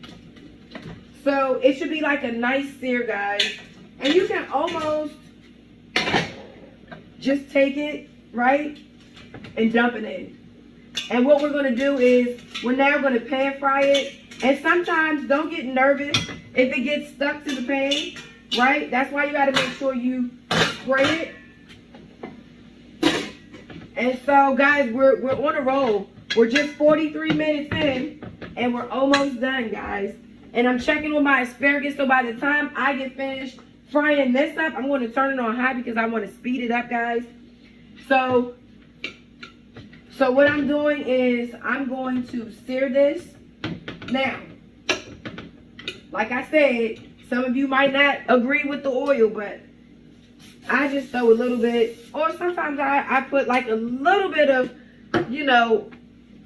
B: So it should be like a nice sear, guys. And you can almost just take it, right, and dump it in. And what we're going to do is, we're now going to pan fry it. And sometimes, don't get nervous if it gets stuck to the pan, right? That's why you got to make sure you spray it. And so, guys, we're on a roll. We're just 43 minutes in, and we're almost done, guys. And I'm checking on my asparagus, so by the time I get finished frying this up, I'm going to turn it on high because I want to speed it up, guys. So what I'm doing is, I'm going to sear this. Now, like I said, some of you might not agree with the oil, but I just throw a little bit, or sometimes I put like a little bit of, you know,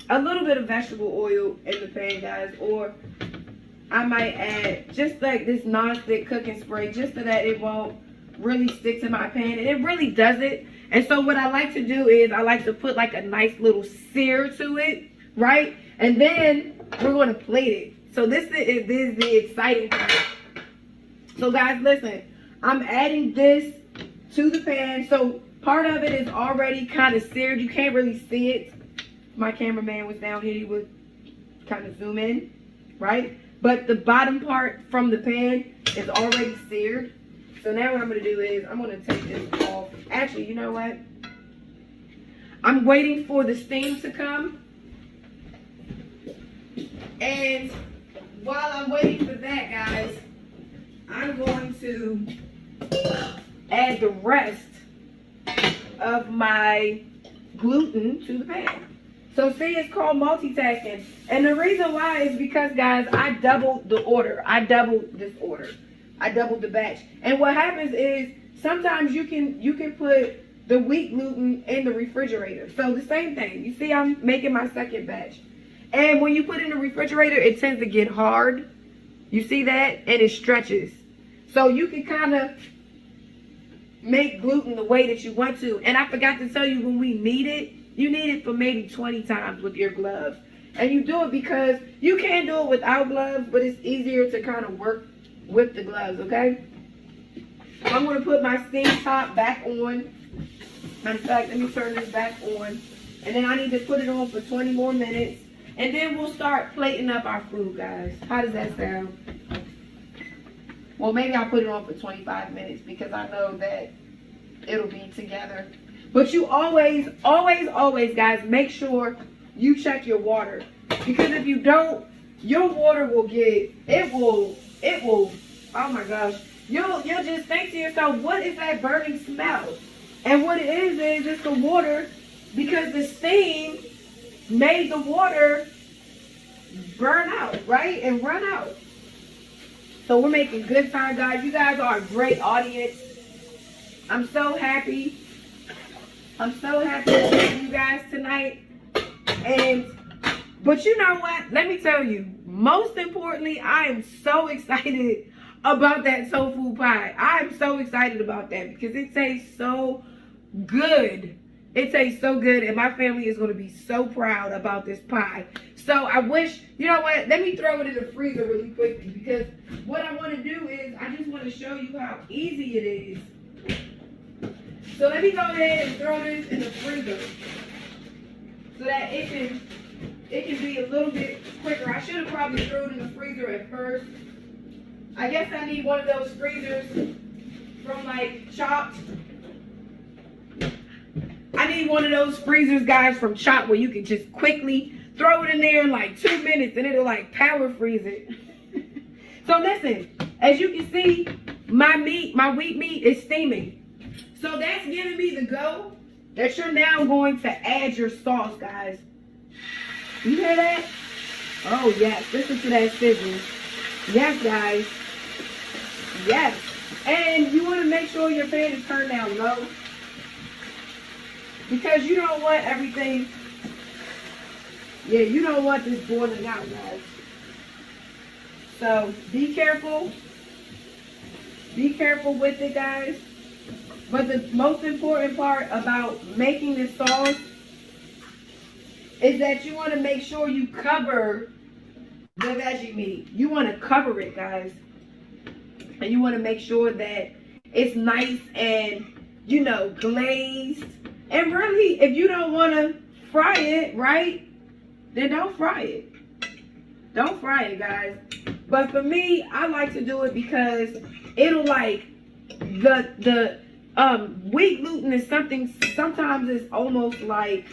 B: a little bit of vegetable oil in the pan, guys. Or I might add just like this non-stick cooking spray, just so that it won't really stick to my pan. And it really doesn't. And so what I like to do is, I like to put like a nice little sear to it, right? And then we're going to plate it. So this is the exciting part. So guys, listen, I'm adding this to the pan. So part of it is already kind of seared. You can't really see it. If my cameraman was down here, he would kind of zoom in, right? But the bottom part from the pan is already seared. So now what I'm going to do is, I'm going to take this off. Actually, you know what? I'm waiting for the steam to come. And while I'm waiting for that, guys, I'm going to add the rest of my gluten to the pan. So see, it's called multitasking. And the reason why is because, guys, I doubled the order. I doubled this order. I doubled the batch. And what happens is, sometimes you can put the wheat gluten in the refrigerator. So the same thing. You see, I'm making my second batch. And when you put it in the refrigerator, it tends to get hard. You see that? And it stretches. So you can kind of make gluten the way that you want to. And I forgot to tell you, when we knead it, you knead it for maybe 20 times with your gloves. And you do it because you can do it without gloves, but it's easier to kind of work with the gloves, okay? So I'm going to put my steam top back on. In fact, let me turn this back on. And then I need to put it on for 20 more minutes. And then we'll start plating up our food, guys. How does that sound? Well, maybe I'll put it on for 25 minutes because I know that it'll be together. But you always, guys, make sure you check your water. Because if you don't, your water will get, it will, oh my gosh. You'll just think to yourself, what is that burning smell? And what it is it's the water, because the steam made the water burn out, right? And run out. So we're making good time, guys. You guys are a great audience. I'm so happy. I'm so happy to see you guys tonight. But you know what? Let me tell you, most importantly, I am so excited about that tofu pie. I'm so excited about that because it tastes so good. It tastes so good, and my family is going to be so proud about this pie. So I wish, you know what, let me throw it in the freezer really quickly, because what I want to do is I just want to show you how easy it is. So let me go ahead and throw this in the freezer so that it can be a little bit quicker. I should have probably thrown it in the freezer at first. I guess I need one of those freezers from like Chopped. I need one of those freezers, guys, from Chopped, where you can just quickly throw it in there in like 2 minutes and it'll like power freeze it. So listen, as you can see, my wheat meat is steaming. So that's giving me the go that you're now going to add your sauce, guys. You hear that? Oh yes, listen to that sizzle. Yes, guys. Yes. And you want to make sure your pan is turned down low, because you don't want everything, you don't want this boiling out, guys. So be careful. Be careful with it, guys. But the most important part about making this sauce is that you want to make sure you cover the veggie meat. You want to cover it, guys. And you want to make sure that it's nice and, you know, glazed. And really, if you don't want to fry it, right, then don't fry it. Don't fry it, guys. But for me, I like to do it because it'll like, the wheat gluten is something, sometimes it's almost like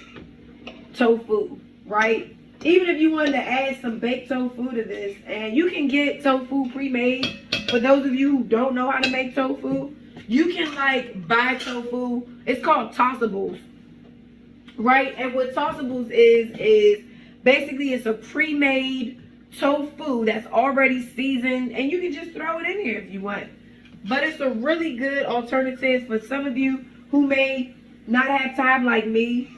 B: tofu, right? Even if you wanted to add some baked tofu to this, and you can get tofu pre-made. For those of you who don't know how to make tofu, you can like buy tofu. It's called tossables, right? And what tossables is basically it's a pre-made tofu that's already seasoned, and you can just throw it in here if you want. But it's a really good alternative for some of you who may not have time like me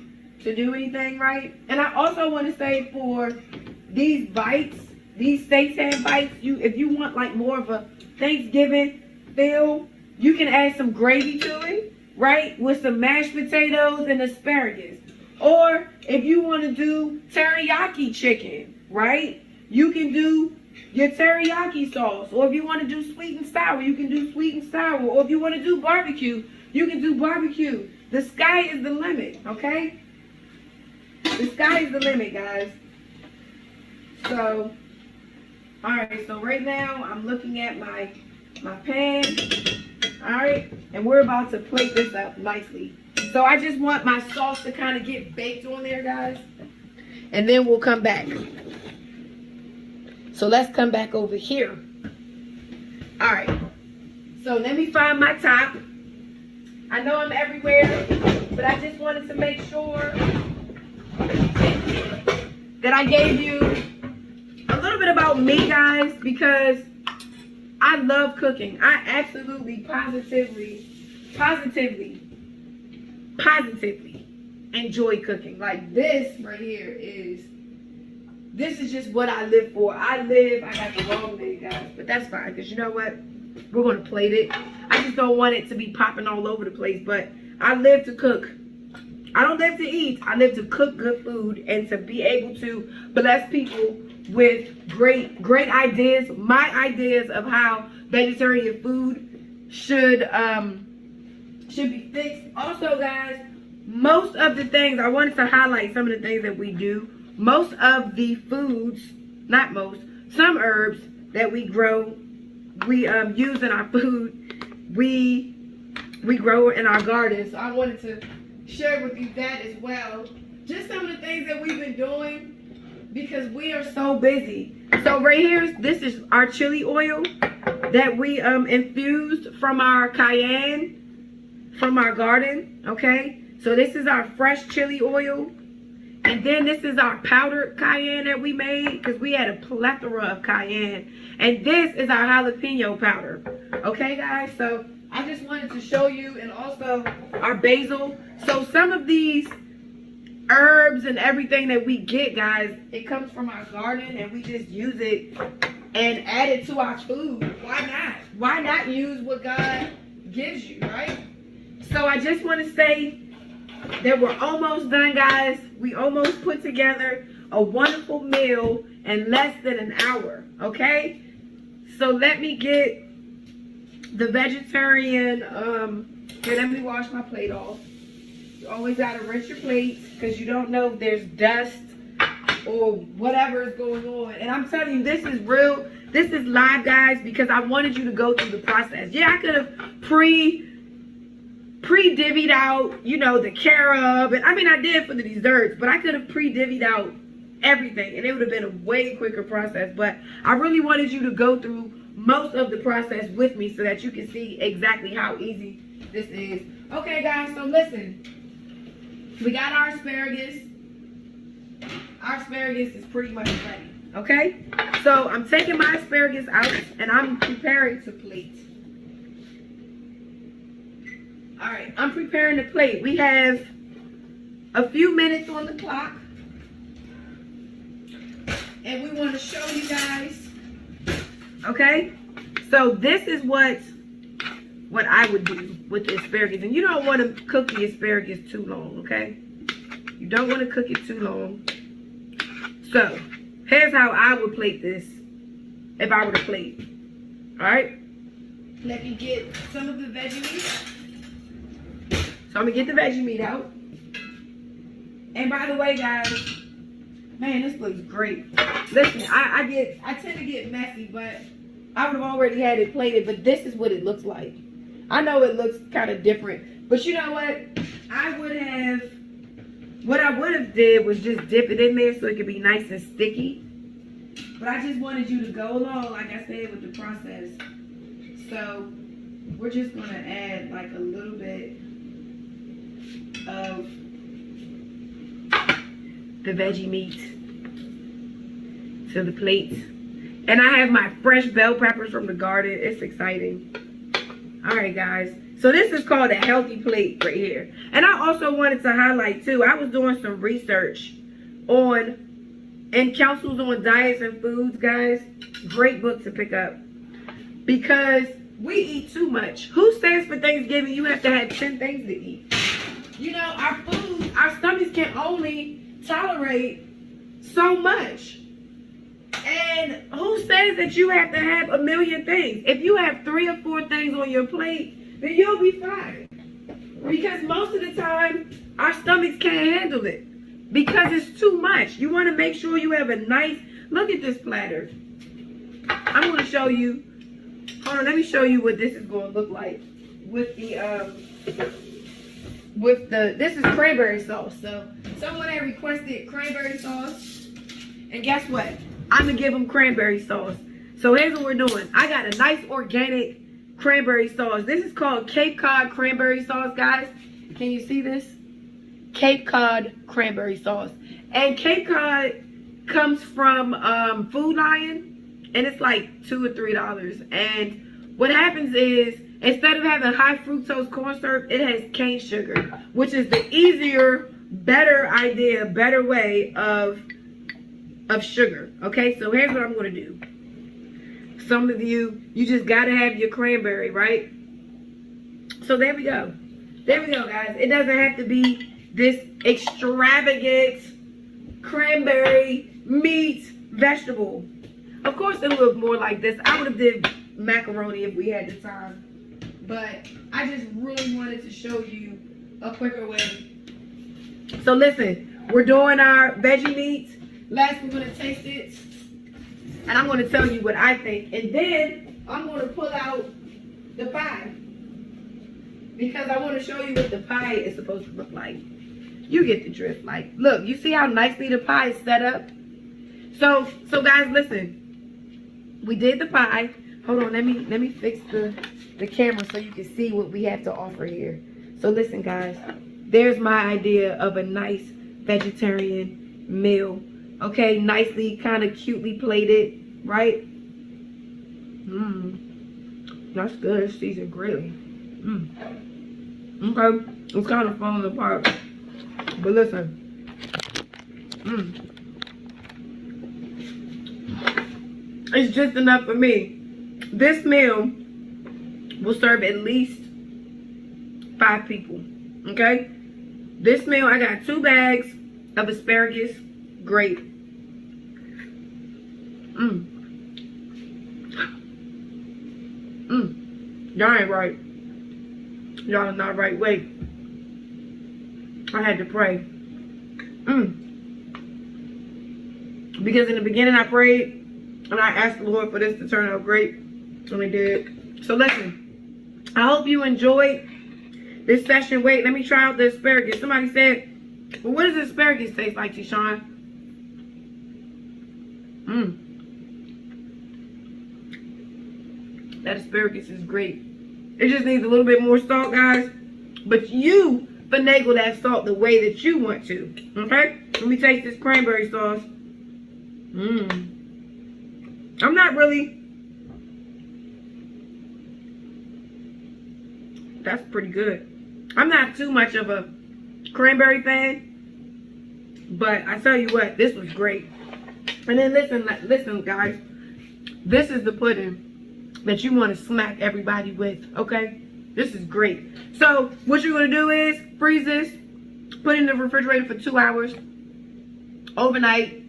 B: to do anything, right? And I also want to say for these bites, these seitan bites, if you want like more of a Thanksgiving feel, you can add some gravy to it, right? With some mashed potatoes and asparagus. Or if you want to do teriyaki chicken, right? You can do your teriyaki sauce. Or if you want to do sweet and sour, you can do sweet and sour. Or if you want to do barbecue, you can do barbecue. The sky is the limit, okay? The sky is the limit, guys. So, all right, so right now I'm looking at my pan, all right? And we're about to plate this up nicely. So I just want my sauce to kind of get baked on there, guys. And then we'll come back. So let's come back over here. All right. So let me find my top. I know I'm everywhere, but I just wanted to make sure that I gave you a little bit about me, guys, because I love cooking. I absolutely, positively enjoy cooking. Like this right here this is just what I live for. I got the wrong day, guys, but that's fine, because you know what? We're going to plate it. I just don't want it to be popping all over the place, but I live to cook. I don't live to eat. I live to cook good food and to be able to bless people with great ideas. My ideas of how vegetarian food should be fixed. Also, guys, most of the things, I wanted to highlight some of the things that we do. Most of the foods, not most, some herbs that we grow, we use in our food, we grow in our gardens. So I wanted to share with you that as well. Just some of the things that we've been doing because we are so busy. So right here, this is our chili oil that we infused from our cayenne from our garden, okay? So this is our fresh chili oil. And then this is our powdered cayenne that we made because we had a plethora of cayenne. And this is our jalapeno powder. Okay, guys? So I just wanted to show you, and also our basil. So some of these herbs and everything that we get, guys, it comes from our garden, and we just use it and add it to our food. Why not? Why not use what God gives you, right? So I just want to say that we're almost done, guys. We almost put together a wonderful meal in less than an hour, okay? So let me get the vegetarian, here, let me wash my plate off. You always gotta rinse your plates because you don't know if there's dust or whatever is going on. And I'm telling you, this is real. This is live, guys, because I wanted you to go through the process. Yeah, I could have pre-divvied out, you know, the carob. And I mean, I did for the desserts, but I could have pre-divvied out everything. And it would have been a way quicker process. But I really wanted you to go through most of the process with me so that you can see exactly how easy this is. Okay, guys, so listen. We got our asparagus. Our asparagus is pretty much ready, okay? So I'm taking my asparagus out and I'm preparing to plate. All right, I'm preparing the plate. We have a few minutes on the clock. And we want to show you guys, okay? So this is what I would do with the asparagus. And you don't want to cook the asparagus too long, okay? You don't want to cook it too long. So, here's how I would plate this if I were to plate. Alright? Let me get some of the veggie meat. So, I'm going to get the veggie meat out. And by the way, guys, man, this looks great. Listen, I tend to get messy, but I would have already had it plated, but this is what it looks like. I know it looks kind of different, but you know what? What I would have did was just dip it in there so it could be nice and sticky. But I just wanted you to go along, like I said, with the process. So we're just going to add like a little bit of the veggie meat to the plate. And I have my fresh bell peppers from the garden. It's exciting. All right, guys. So this is called a healthy plate right here. And I also wanted to highlight too, I was doing some research in Counsels on Diets and Foods, guys. Great book to pick up. Because we eat too much. Who says for Thanksgiving you have to have 10 things to eat? You know, our food, our stomachs can only tolerate so much. And who says that you have to have a million things? If you have 3 or 4 things on your plate, then you'll be fine. Because most of the time, our stomachs can't handle it. Because it's too much. You want to make sure you have a nice, look at this platter. I'm going to show you, hold on, let me show you what this is going to look like. With this is cranberry sauce. So, someone had requested cranberry sauce. And guess what? I'm going to give them cranberry sauce. So here's what we're doing. I got a nice organic cranberry sauce. This is called Cape Cod cranberry sauce, guys. Can you see this? Cape Cod cranberry sauce. And Cape Cod comes from Food Lion. And it's like $2 or $3. And what happens is, instead of having high fructose corn syrup, it has cane sugar. Which is the easier, better idea, better way of sugar. Okay, so here's what I'm going to do. Some of you just got to have your cranberry, right? So there we go. There we go, guys. It doesn't have to be this extravagant cranberry meat vegetable. Of course, it'll look more like this. I would have did macaroni if we had the time. But I just really wanted to show you a quicker way. So listen, we're doing our veggie meat. Last, we're going to taste it. And I'm going to tell you what I think. And then I'm going to pull out the pie. Because I want to show you what the pie is supposed to look like. You get the drift. Like, look, you see how nicely the pie is set up? So guys, listen. We did the pie. Hold on, let me fix the camera so you can see what we have to offer here. So listen, guys. There's my idea of a nice vegetarian meal. Okay, nicely, kind of cutely plated, right? That's good. It's seasoned greatly. Okay, it's kind of falling apart. But listen. It's just enough for me. This meal will serve at least 5 people. Okay? This meal, I got 2 bags of asparagus. Great. Y'all ain't right. Y'all are not right way. I had to pray. Because in the beginning I prayed and I asked the Lord for this to turn out great. And He did. So listen, I hope you enjoyed this session. Wait, let me try out the asparagus. Somebody said, well, what does asparagus taste like, Tishawn? That asparagus is great. It just needs a little bit more salt, guys. But you finagle that salt the way that you want to. Okay? Let me taste this cranberry sauce. I'm not really... That's pretty good. I'm not too much of a cranberry fan. But I tell you what, this was great. And then listen, guys. This is the pudding that you want to smack everybody with, okay? This is great. So what you're going to do is freeze this, put it in the refrigerator for 2 hours overnight.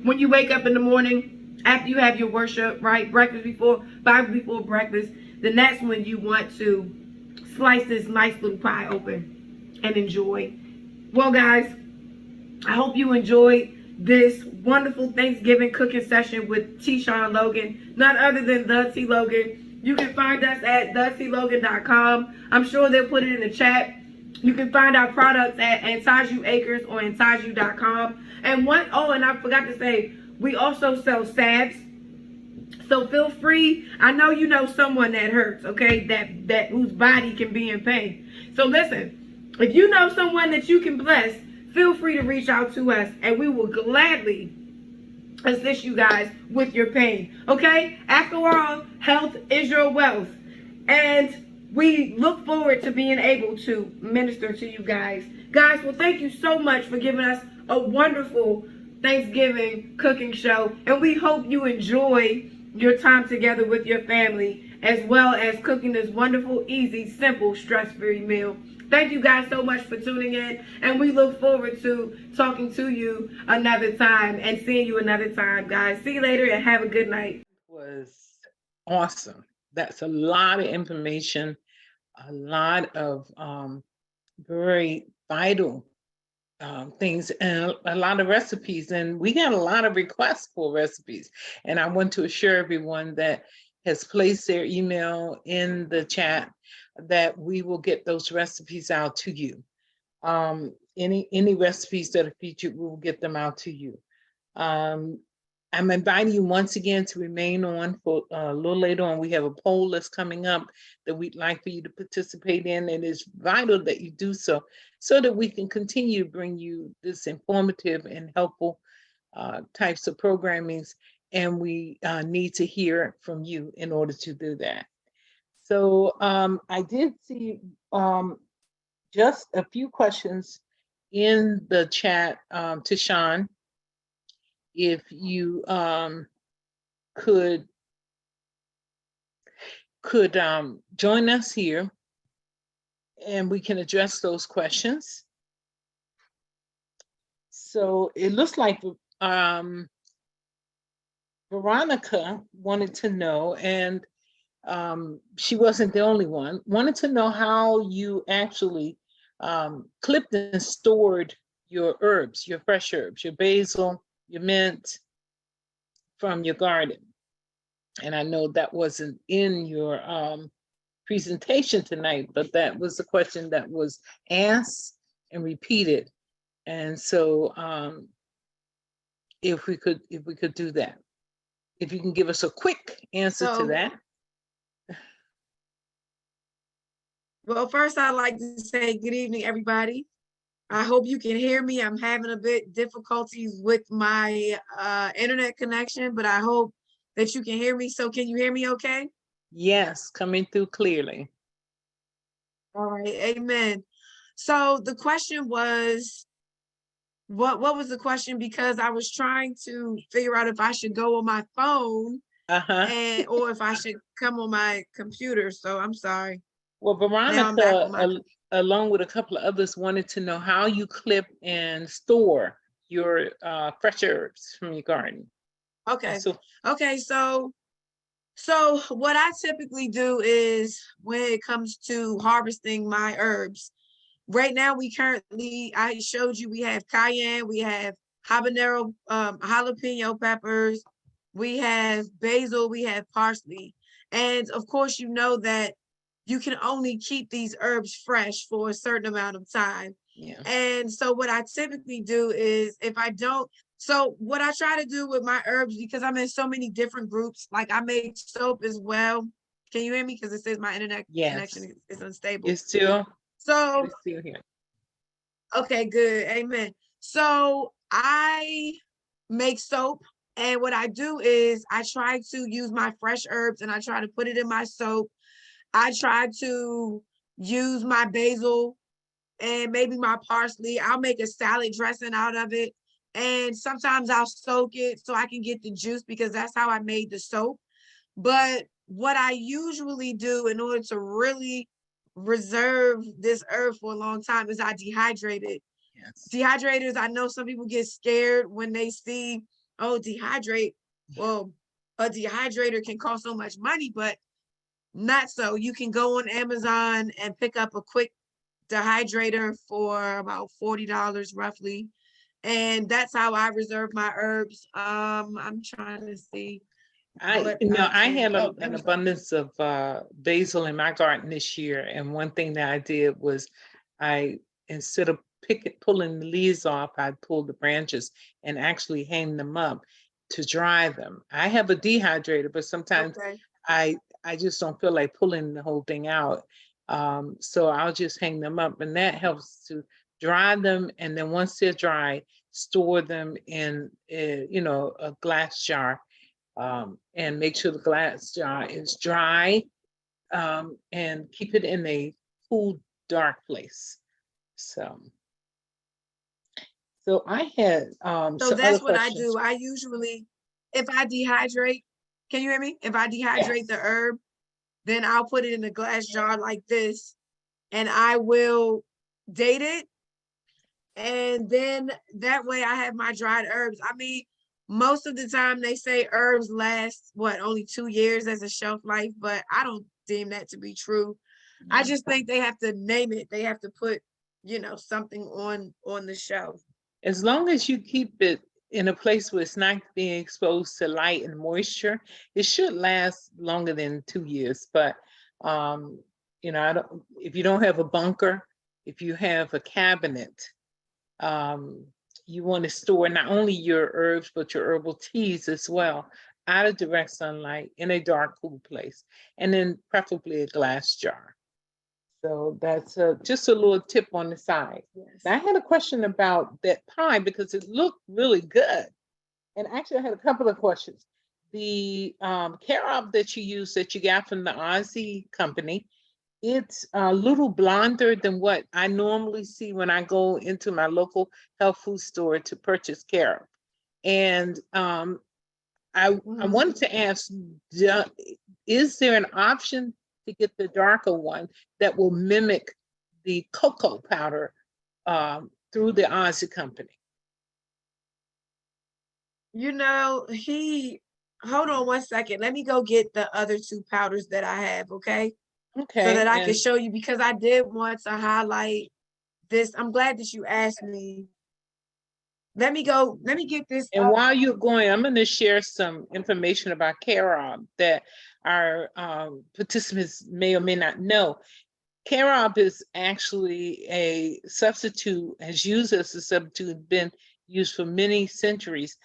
B: When you wake up in the morning, after you have your worship, right, Bible before breakfast, then that's when you want to slice this nice little pie open and enjoy. Well, guys, I hope you enjoyed this wonderful Thanksgiving cooking session with Tishawn Logan, none other than The T Logan. You can find us at thetlogan.com. I'm sure they'll put it in the chat. You can find our products at Antaju Acres or Antaju.com. And and I forgot to say, we also sell salves. So feel free. I know you know someone that hurts, okay, that whose body can be in pain. So listen, if you know someone that you can bless, feel free to reach out to us and we will gladly assist you guys with your pain. Okay? After all, health is your wealth. And we look forward to being able to minister to you guys. Guys, well, thank you so much for giving us a wonderful Thanksgiving cooking show. And we hope you enjoy your time together with your family, as well as cooking this wonderful, easy, simple, stress-free meal. Thank you guys so much for tuning in, and we look forward to talking to you another time and seeing you another time, guys. See you later and have a good night.
A: It was awesome. That's a lot of information, a lot of very vital things, and a lot of recipes. And we got a lot of requests for recipes. And I want to assure everyone that has placed their email in the chat that we will get those recipes out to you. Any recipes that are featured, we will get them out to you. I'm inviting you once again to remain on for a little later on. We have a poll that's coming up that we'd like for you to participate in, and it's vital that you do so that we can continue to bring you this informative and helpful types of programmings, and we need to hear from you in order to do that. So I did see just a few questions in the chat to Sean. If you could join us here and we can address those questions. So it looks like Veronica wanted to know, and she wasn't the only one, wanted to know how you actually clipped and stored your herbs, your fresh herbs, your basil, your mint from your garden. And I know that wasn't in your presentation tonight, but that was the question that was asked and repeated. And so if we could do that, if you can give us a quick answer to that.
C: Well, first I'd like to say good evening, everybody. I hope you can hear me. I'm having a bit difficulties with my internet connection, but I hope that you can hear me. So can you hear me okay?
A: Yes, coming through clearly.
C: All right, amen. So the question was, what was the question? Because I was trying to figure out if I should go on my phone or if I should come on my computer. So I'm sorry.
A: Well,
C: Now I'm back
A: Veronica,
C: on my.
A: along with a couple of others, wanted to know how you clip and store your fresh herbs from your garden.
C: Okay.
A: So,
C: Okay. So what I typically do is when it comes to harvesting my herbs, right now I showed you, we have cayenne, we have habanero, jalapeno peppers, we have basil, we have parsley. And of course, you know that you can only keep these herbs fresh for a certain amount of time.
A: yeah.
C: And so what I typically do is so what I try to do with my herbs, because I'm in so many different groups, like I make soap as well. Can you hear me? Because it says my internet connection
A: Yes.
C: is unstable.
A: It's still
C: So,
A: here.
C: okay, good. Amen. So I make soap, and what I do is I try to use my fresh herbs and I try to put it in my soap. I try to use my basil and maybe my parsley. I'll make a salad dressing out of it. And sometimes I'll soak it so I can get the juice, because that's how I made the soap. But what I usually do in order to really reserve this herb for a long time is I dehydrate it.
A: Yes.
C: Dehydrators, I know some people get scared when they see, oh, dehydrate. Well, a dehydrator can cost so much money, but not so. You can go on Amazon and pick up a quick dehydrator for about $40 roughly. And that's how I reserve my herbs. I'm trying to see what
A: I had
C: oh,
A: an abundance of basil in my garden this year, and one thing that I did was I, instead of pulling the leaves off, I pulled the branches and actually hang them up to dry them. I have a dehydrator, but sometimes
C: okay.
A: I just don't feel like pulling the whole thing out. So I'll just hang them up, and that helps to dry them. And then once they're dry, store them in a glass jar, and make sure the glass jar is dry, and keep it in a cool, dark place. So I had
C: So
A: some other
C: that's what I
A: questions.
C: do. I usually, if I dehydrate, can you hear me? If I dehydrate the herb, then I'll put it in a glass jar like this, and I will date it. And then that way I have my dried herbs. I mean, most of the time they say herbs last only 2 years as a shelf life, but I don't deem that to be true. I just think they have to name it. They have to put, something on the shelf.
A: As long as you keep it in a place where it's not being exposed to light and moisture, it should last longer than 2 years. But if you don't have a bunker, if you have a cabinet, you want to store not only your herbs, but your herbal teas as well, out of direct sunlight in a dark, cool place, and then preferably a glass jar. So that's just a little tip on the side.
C: Yes.
A: Now, I had a question about that pie because it looked really good. And actually, I had a couple of questions. The carob that you use that you got from the Aussie company, it's a little blonder than what I normally see when I go into my local health food store to purchase carob. And I wanted to ask, is there an option to get the darker one that will mimic the cocoa powder through the Aussie company?
C: Hold on one second. Let me go get the other two powders that I have, okay?
A: Okay.
C: So that I can show you, because I did want to highlight this. I'm glad that you asked me. Let me get this.
A: And while you're going, I'm going to share some information about carob that our participants may or may not know. Carob is actually a substitute, has used as a substitute, been used for many centuries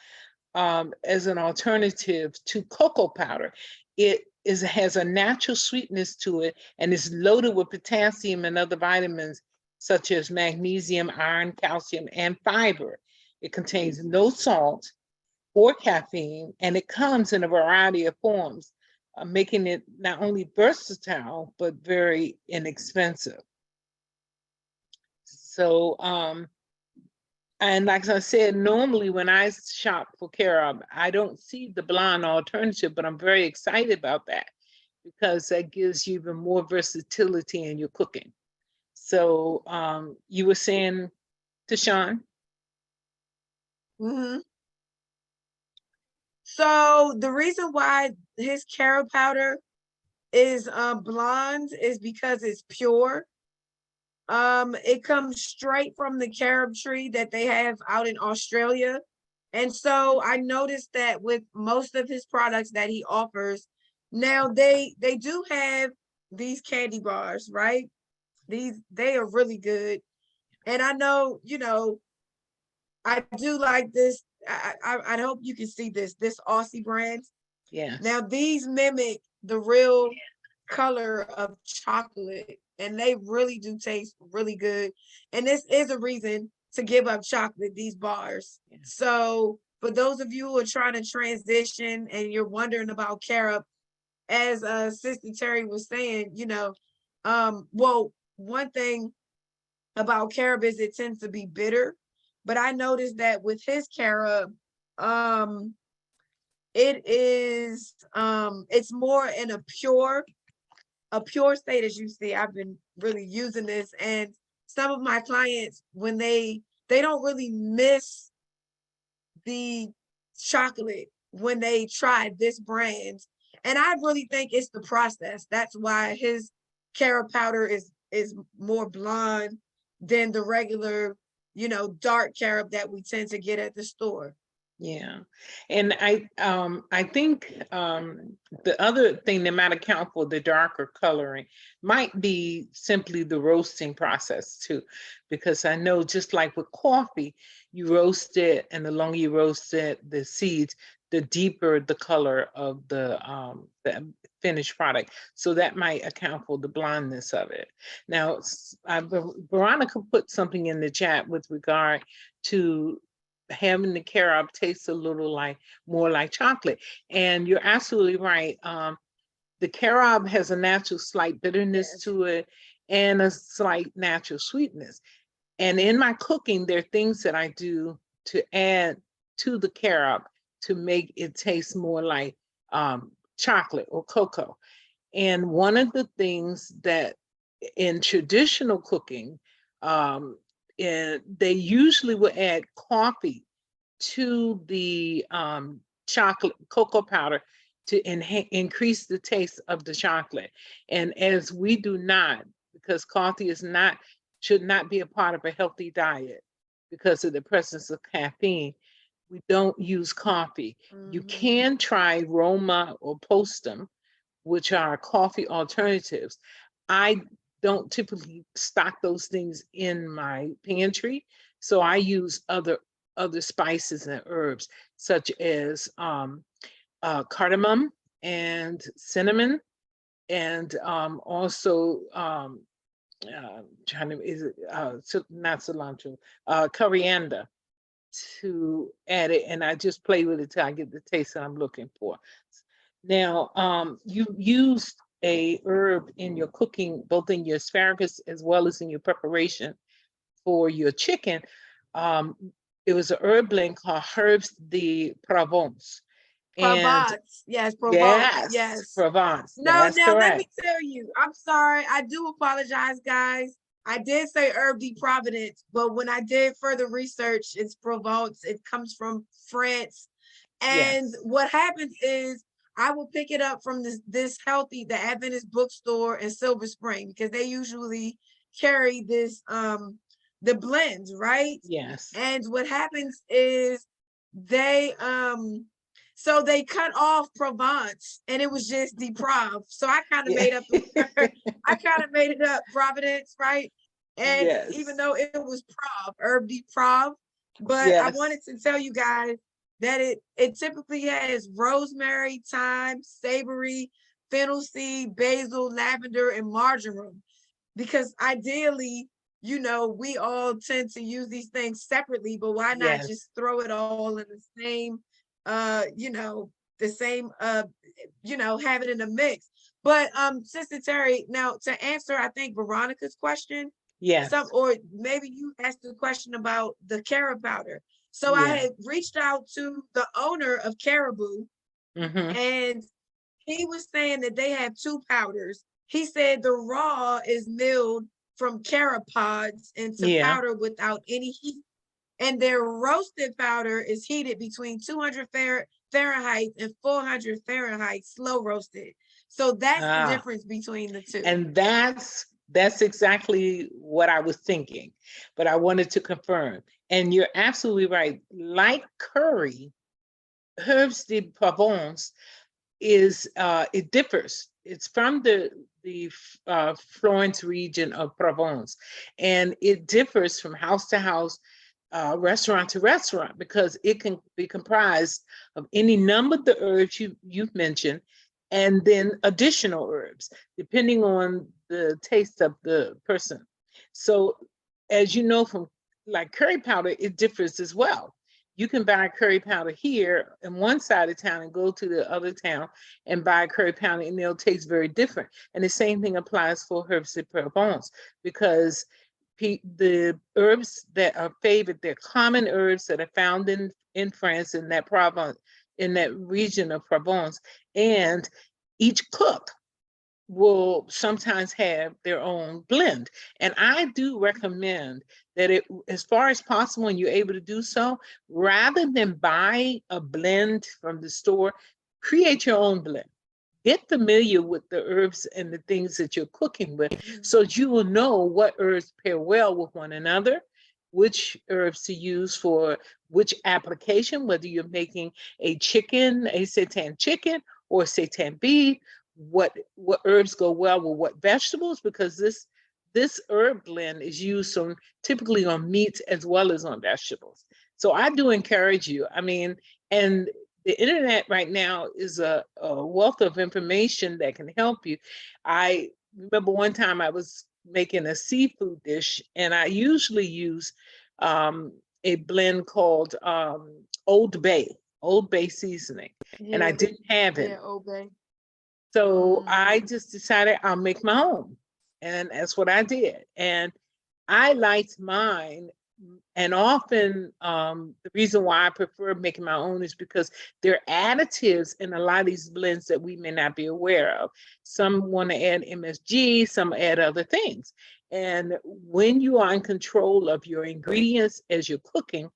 A: as an alternative to cocoa powder. It has a natural sweetness to it and is loaded with potassium and other vitamins such as magnesium, iron, calcium, and fiber. It contains no salt or caffeine, and it comes in a variety of forms, making it not only versatile, but very inexpensive. So, and like I said, normally when I shop for carob, I don't see the blonde alternative, but I'm very excited about that because that gives you even more versatility in your cooking. So you were saying to Sean?
C: Mhm. So the reason why his carob powder is blonde is because it's pure. It comes straight from the carob tree that they have out in Australia. And so I noticed that with most of his products that he offers, now they do have these candy bars, right? They are really good. And I know, you know, I do like this. I hope you can see this Aussie brand.
A: Yes.
C: Now these mimic the real color of chocolate, and they really do taste really good. And this is a reason to give up chocolate, these bars.
A: Yeah.
C: So for those of you who are trying to transition and you're wondering about carob, as Sister Terry was saying, you know, well, one thing about carob is it tends to be bitter, but I noticed that with his carob, it is it's more in a pure state. As you see, I've been really using this, and some of my clients, when they don't really miss the chocolate when they try this brand. And I really think it's the process. That's why his carob powder is more blonde than the regular, you know, dark carob that we tend to get at the store.
A: Yeah, and I think the other thing that might account for the darker coloring might be simply the roasting process too, because I know just like with coffee, you roast it, and the longer you roast it, the seeds, the deeper the color of the finished product. So that might account for the blondness of it. Now, Veronica put something in the chat with regard to having the carob taste a little like more like chocolate. And you're absolutely right. The carob has a natural slight bitterness
C: Yes.
A: to it and a slight natural sweetness. And in my cooking, there are things that I do to add to the carob to make it taste more like chocolate or cocoa. And one of the things that in traditional cooking, and they usually will add coffee to the chocolate cocoa powder to increase the taste of the chocolate. And as we do not, because coffee is not, should not be a part of a healthy diet because of the presence of caffeine, we don't use coffee. You
C: Mhm.
A: can try Roma or Postum, which are coffee alternatives. I don't typically stock those things in my pantry, so I use other spices and herbs such as cardamom and cinnamon, and also trying to is it not cilantro, coriander, to add it, and I just play with it till I get the taste that I'm looking for. Now, you used a herb in your cooking, both in your asparagus as well as in your preparation for your chicken. Um, it was a herb blend called Herbes de Provence. And
C: Provence. Yes, Provence. Yes.
A: Provence.
C: No,
A: That's
C: now let me
A: correct.
C: tell you, I'm sorry. I do apologize, guys. I did say Herb de Providence, but when I did further research, it's Provence. It comes from France. And
A: Yes.
C: what happens is I will pick it up from this healthy, the Adventist bookstore in Silver Spring, because they usually carry this the blends, right?
A: Yes.
C: And what happens is they so they cut off Provence and it was just deprived. So I kind of
A: Yeah.
C: made up the word. I kind of made it up, Providence, right? And even
A: Yes.
C: though it was Prov, herb deprived, but I
A: Yes.
C: wanted to tell you guys that it typically has rosemary, thyme, savory, fennel seed, basil, lavender, and marjoram. Because ideally, you know, we all tend to use these things separately, but why not
A: Yes.
C: just throw it all in the same you know, the same you know, have it in a mix. But Sister Terry, now to answer, I think Veronica's question,
A: Yes.
C: or maybe you asked a question about the carob powder. So I
A: Yeah.
C: had reached out to the owner of Caribou,
A: Mm-hmm.
C: and he was saying that they have two powders. He said the raw is milled from carob pods into
A: Yeah.
C: powder without any heat. And their roasted powder is heated between 200 Fahrenheit and 400 Fahrenheit, slow roasted. So that's the
A: Ah,
C: difference between the two.
A: and that's exactly what I was thinking, but I wanted to confirm. And you're absolutely right. Like curry, herbes de Provence is it differs. It's from the Florence region of Provence, and it differs from house to house, restaurant to restaurant, because it can be comprised of any number of the herbs you've mentioned, and then additional herbs, depending on the taste of the person. So, as you know from like curry powder, it differs as well. You can buy curry powder here in one side of town and go to the other town and buy curry powder, and they'll taste very different. And the same thing applies for herbes de Provence, because the herbs that are favored, they're common herbs that are found in France, in that Provence, in that region of Provence. And each cook will sometimes have their own blend. And I do recommend that it, as far as possible, when you're able to do so, rather than buy a blend from the store, create your own blend. Get familiar with the herbs and the things that you're cooking with, so you will know what herbs pair well with one another, which herbs to use for which application, whether you're making a chicken, a seitan chicken or seitan beef, what herbs go well with what vegetables, because this herb blend is used typically on meats as well as on vegetables. So I do encourage you. I mean, and the internet right now is a wealth of information that can help you. I remember one time I was making a seafood dish, and I usually use a blend called Old Bay seasoning, and I didn't have it.
C: Yeah, obey.
A: So I just decided I'll make my own. And that's what I did. And I liked mine. And often the reason why I prefer making my own is because there are additives in a lot of these blends that we may not be aware of. Some want to add MSG, some add other things. And when you are in control of your ingredients as you're cooking,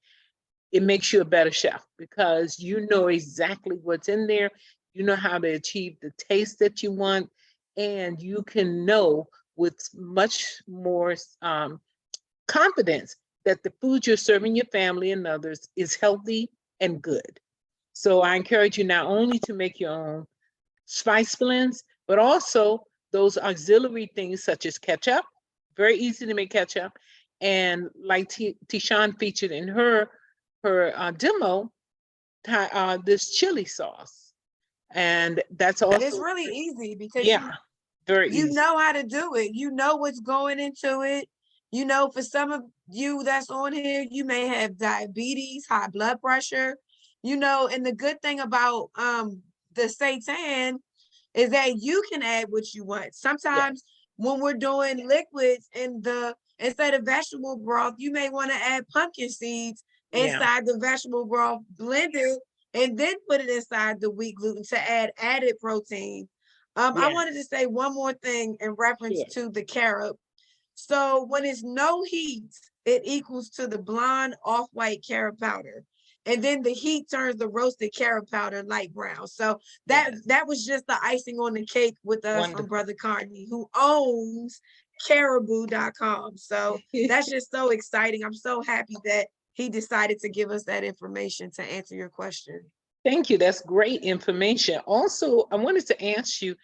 A: it makes you a better chef, because you know exactly what's in there. You know how to achieve the taste that you want, and you can know with much more confidence that the food you're serving your family and others is healthy and good. So I encourage you not only to make your own spice blends, but also those auxiliary things such as ketchup. Very easy to make ketchup. And like Tishan featured in her demo, this chili sauce. And that's also—
C: And it's really easy because
A: yeah, very
C: you
A: easy.
C: know how to do it. You know what's going into it. You know, for some of you that's on here, you may have diabetes, high blood pressure, you know, and the good thing about the seitan is that you can add what you want. Sometimes when we're doing liquids instead of vegetable broth, you may want to add pumpkin seeds inside the vegetable broth, blend it, and then put it inside the wheat gluten to add added protein. I wanted to say one more thing in reference to the carob. So when it's no heat, it equals to the blonde off-white carob powder. And then the heat turns the roasted carob powder light brown. So that was just the icing on the cake with us from Brother Carney, who owns caribou.com. So that's just so exciting. I'm so happy that he decided to give us that information to answer your question.
A: Thank you. That's great information. Also, I wanted to ask you,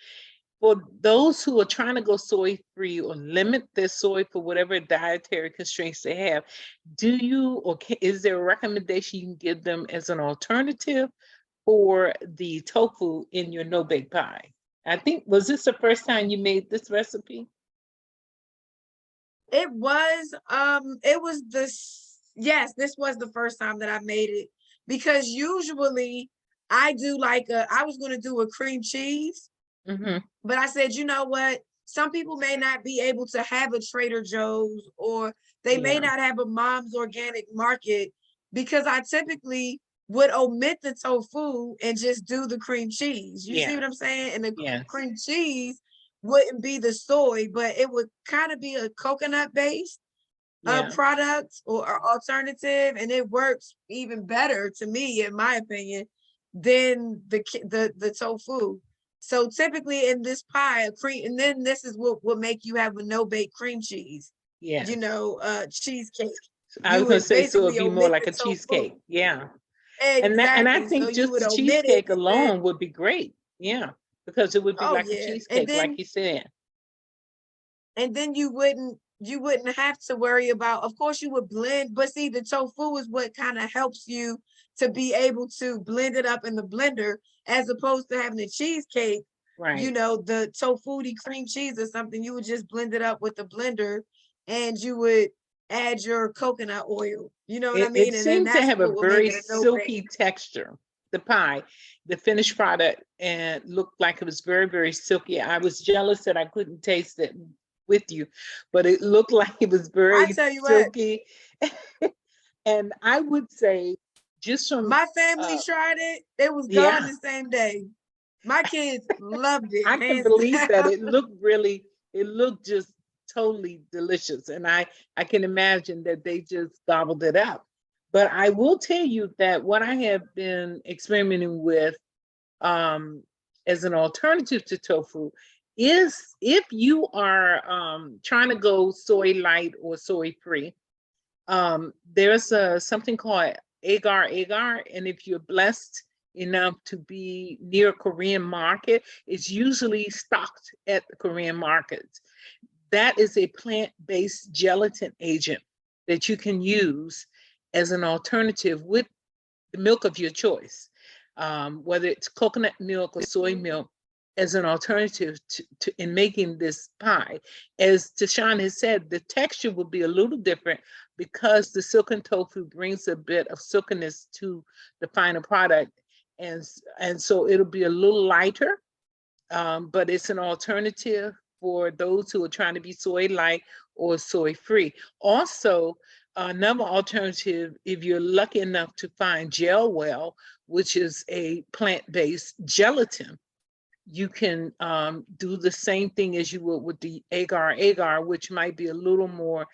A: for those who are trying to go soy-free or limit their soy for whatever dietary constraints they have, do you, or is there a recommendation you can give them as an alternative for the tofu in your no-bake pie? I think, was this the first time you made this recipe?
C: It was yes, this was the first time that I made it, because usually I do I was going to do a cream cheese. But I said, you know what? Some people may not be able to have a Trader Joe's, or they may not have a Mom's Organic Market, because I typically would omit the tofu and just do the cream cheese. You see what I'm saying? And the
A: Yes.
C: cream cheese wouldn't be the soy, but it would kind of be a coconut based
A: Yeah.
C: product or alternative, and it works even better to me, in my opinion, than the tofu. So typically in this pie, a cream, and then this is what will make you have a no bake cream cheese.
A: Yeah.
C: You know, cheesecake.
A: I was
C: You
A: gonna
C: would
A: say, so it'd
C: basically
A: be more
C: omit
A: like
C: the
A: a cheesecake.
C: tofu.
A: Yeah. And I
C: Exactly. So
A: think
C: you
A: just
C: would
A: the
C: omit it,
A: cheesecake
C: and then,
A: alone would be great. Yeah. Because it would be
C: oh
A: like a
C: yeah,
A: cheesecake, like you said.
C: and then you wouldn't have to worry about, of course you would blend, but see, the tofu is what kind of helps you to be able to blend it up in the blender, as opposed to having a cheesecake. You
A: Right.
C: know, the tofu cream cheese or something, you would just blend it up with the blender, and you would add your coconut oil. You know what I
A: It
C: mean? And then
A: seemed to
C: that's
A: have a
C: what will make
A: very
C: it a no bake.
A: silky texture, the pie, the finished product, and looked like it was very, very silky. I was jealous that I couldn't taste it with you, but it looked like it was
C: I
A: very
C: tell you what,
A: silky. And I would say, just from,
C: my family
A: uh,
C: tried it. It was gone
A: yeah,
C: the same day. My kids loved it,
A: I can
C: hands
A: believe that.
C: down.
A: It looked just totally delicious. And I can imagine that they just gobbled it up. But I will tell you that what I have been experimenting with, um, as an alternative to tofu, is if you are trying to go soy light or soy free, there's something called agar agar. And if you're blessed enough to be near a Korean market, it's usually stocked at the Korean markets. That is a plant-based gelatin agent that you can use as an alternative with the milk of your choice, whether it's coconut milk or soy milk, as an alternative to in making this pie. As Tashawn has said, the texture will be a little different because the silken tofu brings a bit of silkiness to the final product. And so it'll be a little lighter, but it's an alternative for those who are trying to be soy light or soy free. Also, another alternative, if you're lucky enough to find Gelwell, which is a plant-based gelatin, you can do the same thing as you would with the agar agar, which might be a little more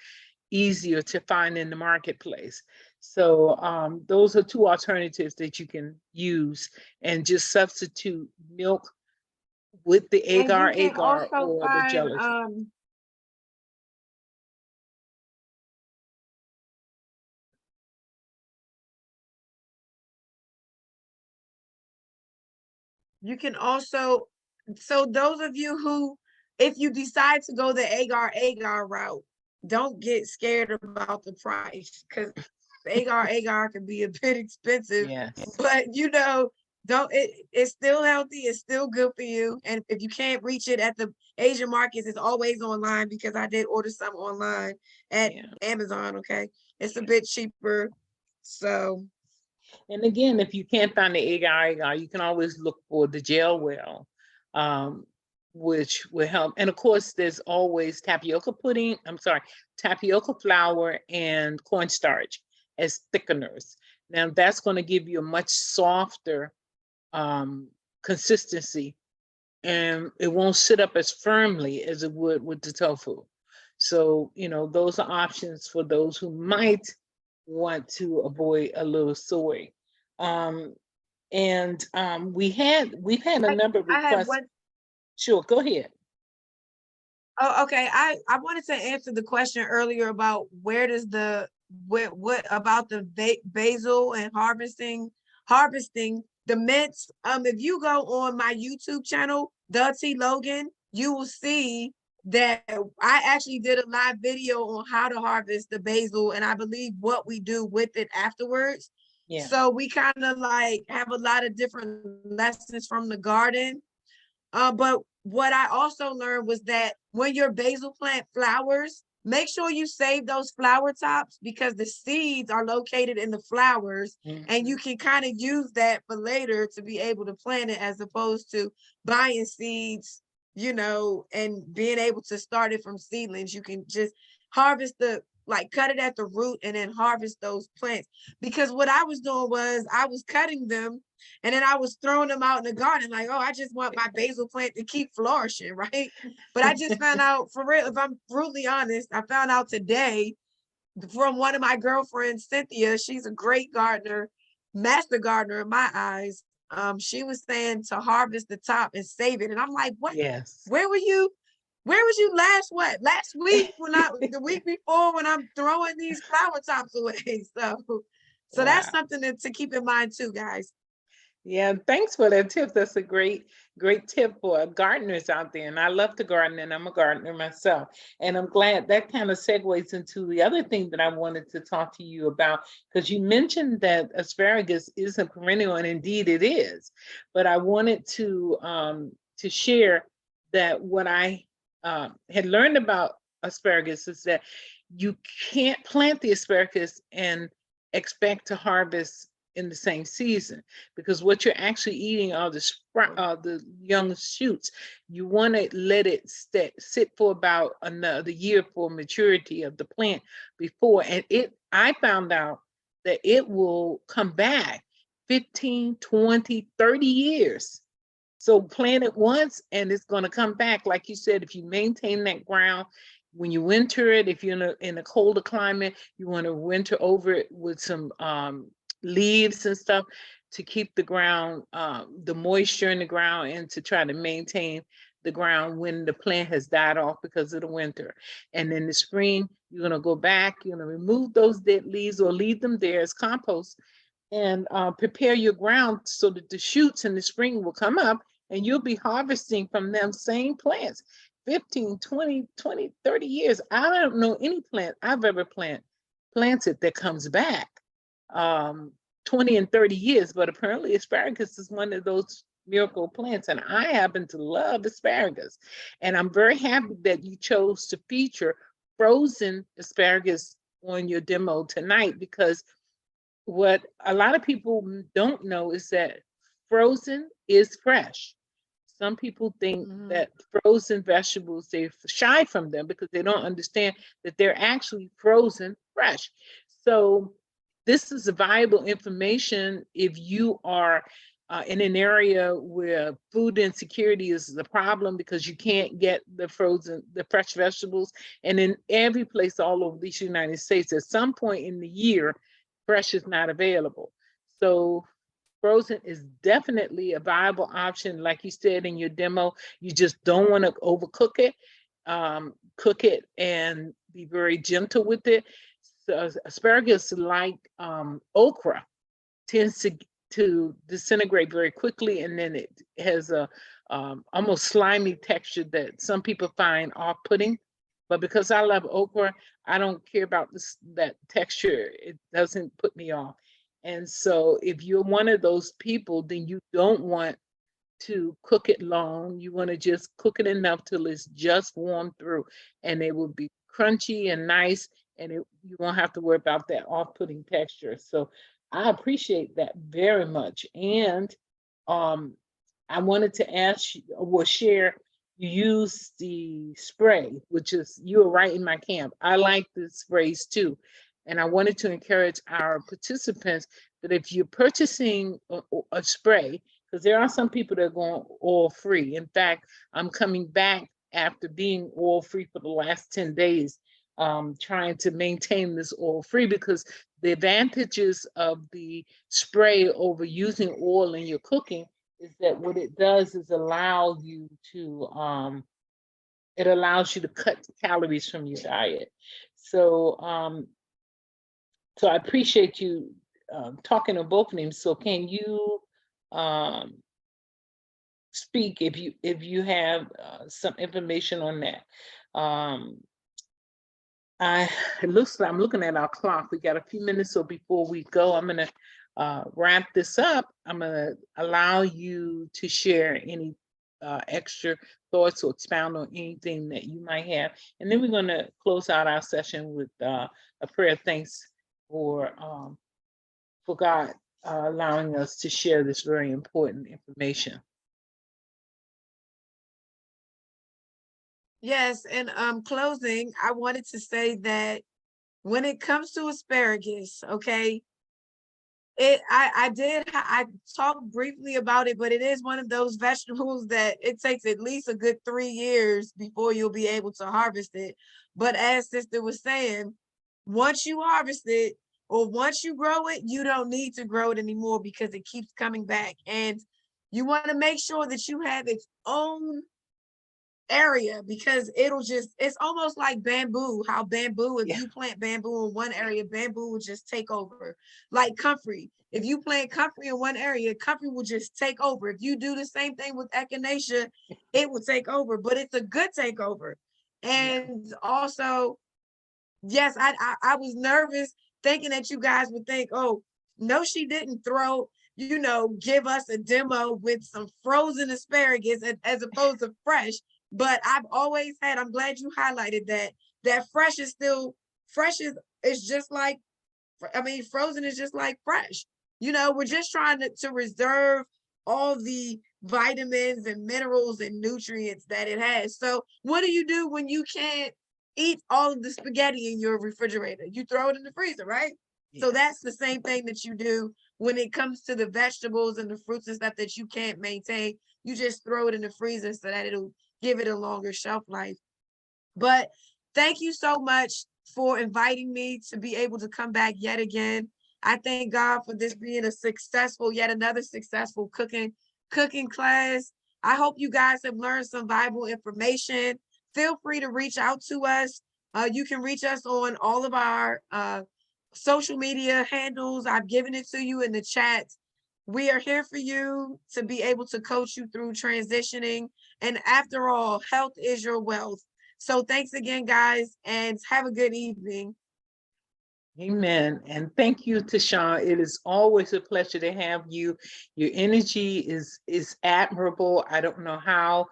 A: easier to find in the marketplace. So those are two alternatives that you can use, and just substitute milk with the
C: And
A: agar
C: you can
A: agar
C: also
A: or the
C: find
A: gelatin.
C: you can also, so those of you who, if you decide to go the agar agar route, don't get scared about the price, because agar agar can be a bit expensive,
A: Yes.
C: but you know, don't, it's still healthy, it's still good for you. And if you can't reach it at the Asian markets, it's always online, because I did order some online at
A: Yeah.
C: Amazon. Okay, it's a bit cheaper. So
A: And again, if you can't find the agar agar, you can always look for the Gelwell, which will help. And of course, there's always tapioca pudding. I'm sorry, tapioca flour and cornstarch as thickeners. Now that's going to give you a much softer consistency, and it won't sit up as firmly as it would with the tofu. So, you know, those are options for those who might want to avoid a little soy. Um, and we've had a number of
C: I had
A: requests.
C: one.
A: Sure, go ahead.
C: Oh, okay. I wanted to answer the question earlier about where does the what about the basil and harvesting the mints. If you go on my YouTube channel, The T Logan, you will see that I actually did a live video on how to harvest the basil, and I believe what we do with it afterwards.
A: Yeah.
C: So we kind of like have a lot of different lessons from the garden. But what I also learned was that when your basil plant flowers, make sure you save those flower tops, because the seeds are located in the flowers, and you can kind of use that for later to be able to plant it, as opposed to buying seeds, you know, and being able to start it from seedlings. You can just harvest like cut it at the root and then harvest those plants. Because what I was doing was I was cutting them and then I was throwing them out in the garden, like, oh, I just want my basil plant to keep flourishing, right? But I just found out, for real, if I'm brutally honest, I found out today from one of my girlfriends, Cynthia. She's a great gardener, master gardener in my eyes. She was saying to harvest the top and save it. And I'm like, what?
A: Yes.
C: Where were you? Where was you last week when the week before when I'm throwing these flower tops away? So that's
A: Wow.
C: something to keep in mind too, guys.
A: Yeah, thanks for that tip. That's a great tip for gardeners out there. And I love to garden, and I'm a gardener myself. And I'm glad that kind of segues into the other thing that I wanted to talk to you about, because you mentioned that asparagus is a perennial, and indeed it is. But I wanted to share that what I had learned about asparagus is that you can't plant the asparagus and expect to harvest in the same season, because what you're actually eating are the young shoots. You want to let it sit for about another year for maturity of the plant before, and I found out that it will come back 15, 20, 30 years. So plant it once and it's going to come back. Like you said, if you maintain that ground, when you winter it, if you're in a colder climate, you want to winter over it with some leaves and stuff to keep the ground, the moisture in the ground, and to try to maintain the ground when the plant has died off because of the winter. And in the spring, you're going to go back, you're going to remove those dead leaves or leave them there as compost, and prepare your ground so that the shoots in the spring will come up, and you'll be harvesting from them same plants 15, 20, 30 years. I don't know any plant I've ever planted that comes back 20 and 30 years, but apparently asparagus is one of those miracle plants, and I happen to love asparagus. And I'm very happy that you chose to feature frozen asparagus on your demo tonight, because what a lot of people don't know is that frozen is fresh. Some people think that frozen vegetables, they shy from them because they don't understand that they're actually frozen fresh. So this is a valuable information if you are in an area where food insecurity is the problem because you can't get the fresh vegetables. And in every place all over these United States, at some point in the year, fresh is not available. So frozen is definitely a viable option. Like you said in your demo, you just don't want to overcook it. Cook it and be very gentle with it. So asparagus, like okra, tends to disintegrate very quickly, and then it has a almost slimy texture that some people find off-putting. But because I love okra, I don't care about that texture. It doesn't put me off. And so if you're one of those people, then you don't want to cook it long. You want to just cook it enough till it's just warmed through, and it will be crunchy and nice, and you won't have to worry about that off-putting texture. So I appreciate that very much. And I wanted to ask you, or share, you use the spray, which is, you're right in my camp. I like the sprays too. And I wanted to encourage our participants that if you're purchasing a spray, because there are some people that are going oil free. In fact, I'm coming back after being oil free for the last 10 days, trying to maintain this oil free, because the advantages of the spray over using oil in your cooking is that what it does is allow you to, it allows you to cut calories from your diet. So, so I appreciate you talking to both of them. So can you speak if you have some information on that? It looks like I'm looking at our clock. We got a few minutes, so before we go, I'm gonna wrap this up. I'm gonna allow you to share any extra thoughts or expound on anything that you might have, and then we're gonna close out our session with a prayer of thanks for God allowing us to share this very important information.
C: Yes, and closing, I wanted to say that when it comes to asparagus, okay, I talked briefly about it, but it is one of those vegetables that it takes at least a good 3 years before you'll be able to harvest it. But as sister was saying, once you harvest it or once you grow it, you don't need to grow it anymore because it keeps coming back. And you want to make sure that you have its own area because it's almost like bamboo, how bamboo, if
A: Yeah.
C: you plant bamboo in one area, bamboo will just take over. Like comfrey, if you plant comfrey in one area, comfrey will just take over. If you do the same thing with echinacea, it will take over, but it's a good takeover.
A: Yeah.
C: And also, yes, I was nervous thinking that you guys would think, oh, no, she didn't give us a demo with some frozen asparagus as opposed to fresh. But I'm glad you highlighted that fresh is just like, frozen is just like fresh. We're just trying to reserve all the vitamins and minerals and nutrients that it has. So what do you do when you can't eat all of the spaghetti in your refrigerator? You throw it in the freezer, right?
A: Yeah.
C: So that's the same thing that you do when it comes to the vegetables and the fruits and stuff that you can't maintain. You just throw it in the freezer so that it'll give it a longer shelf life. But thank you so much for inviting me to be able to come back yet again. I thank God for this being yet another successful cooking class. I hope you guys have learned some valuable information. Feel free to reach out to us. You can reach us on all of our social media handles. I've given it to you in the chat. We are here for you to be able to coach you through transitioning. And after all, health is your wealth. So thanks again, guys, and have a good evening.
A: Amen. And thank you, Tashawn. It is always a pleasure to have you. Your energy is admirable. I don't know how.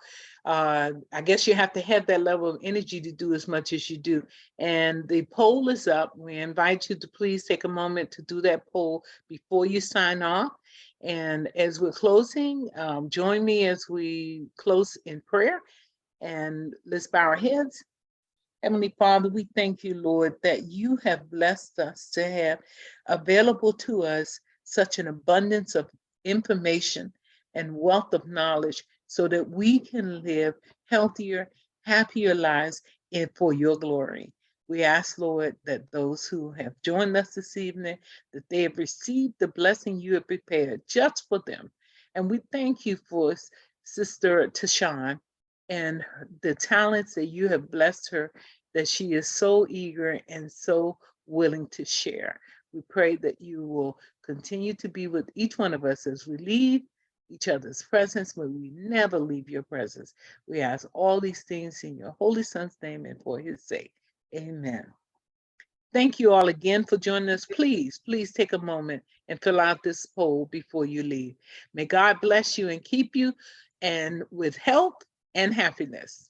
A: I guess you have to have that level of energy to do as much as you do. And the poll is up. We invite you to please take a moment to do that poll before you sign off. And as we're closing, join me as we close in prayer. And let's bow our heads. Heavenly Father, we thank you, Lord, that you have blessed us to have available to us such an abundance of information and wealth of knowledge so that we can live healthier, happier lives for your glory. We ask, Lord, that those who have joined us this evening, that they have received the blessing you have prepared just for them. And we thank you for Sister Tashawn and the talents that you have blessed her, that she is so eager and so willing to share. We pray that you will continue to be with each one of us as we leave each other's presence, but we never leave your presence. We ask all these things in your Holy Son's name and for his sake. Amen. Thank you all again for joining us. Please take a moment and fill out this poll before you leave. May God bless you and keep you, and with health and happiness.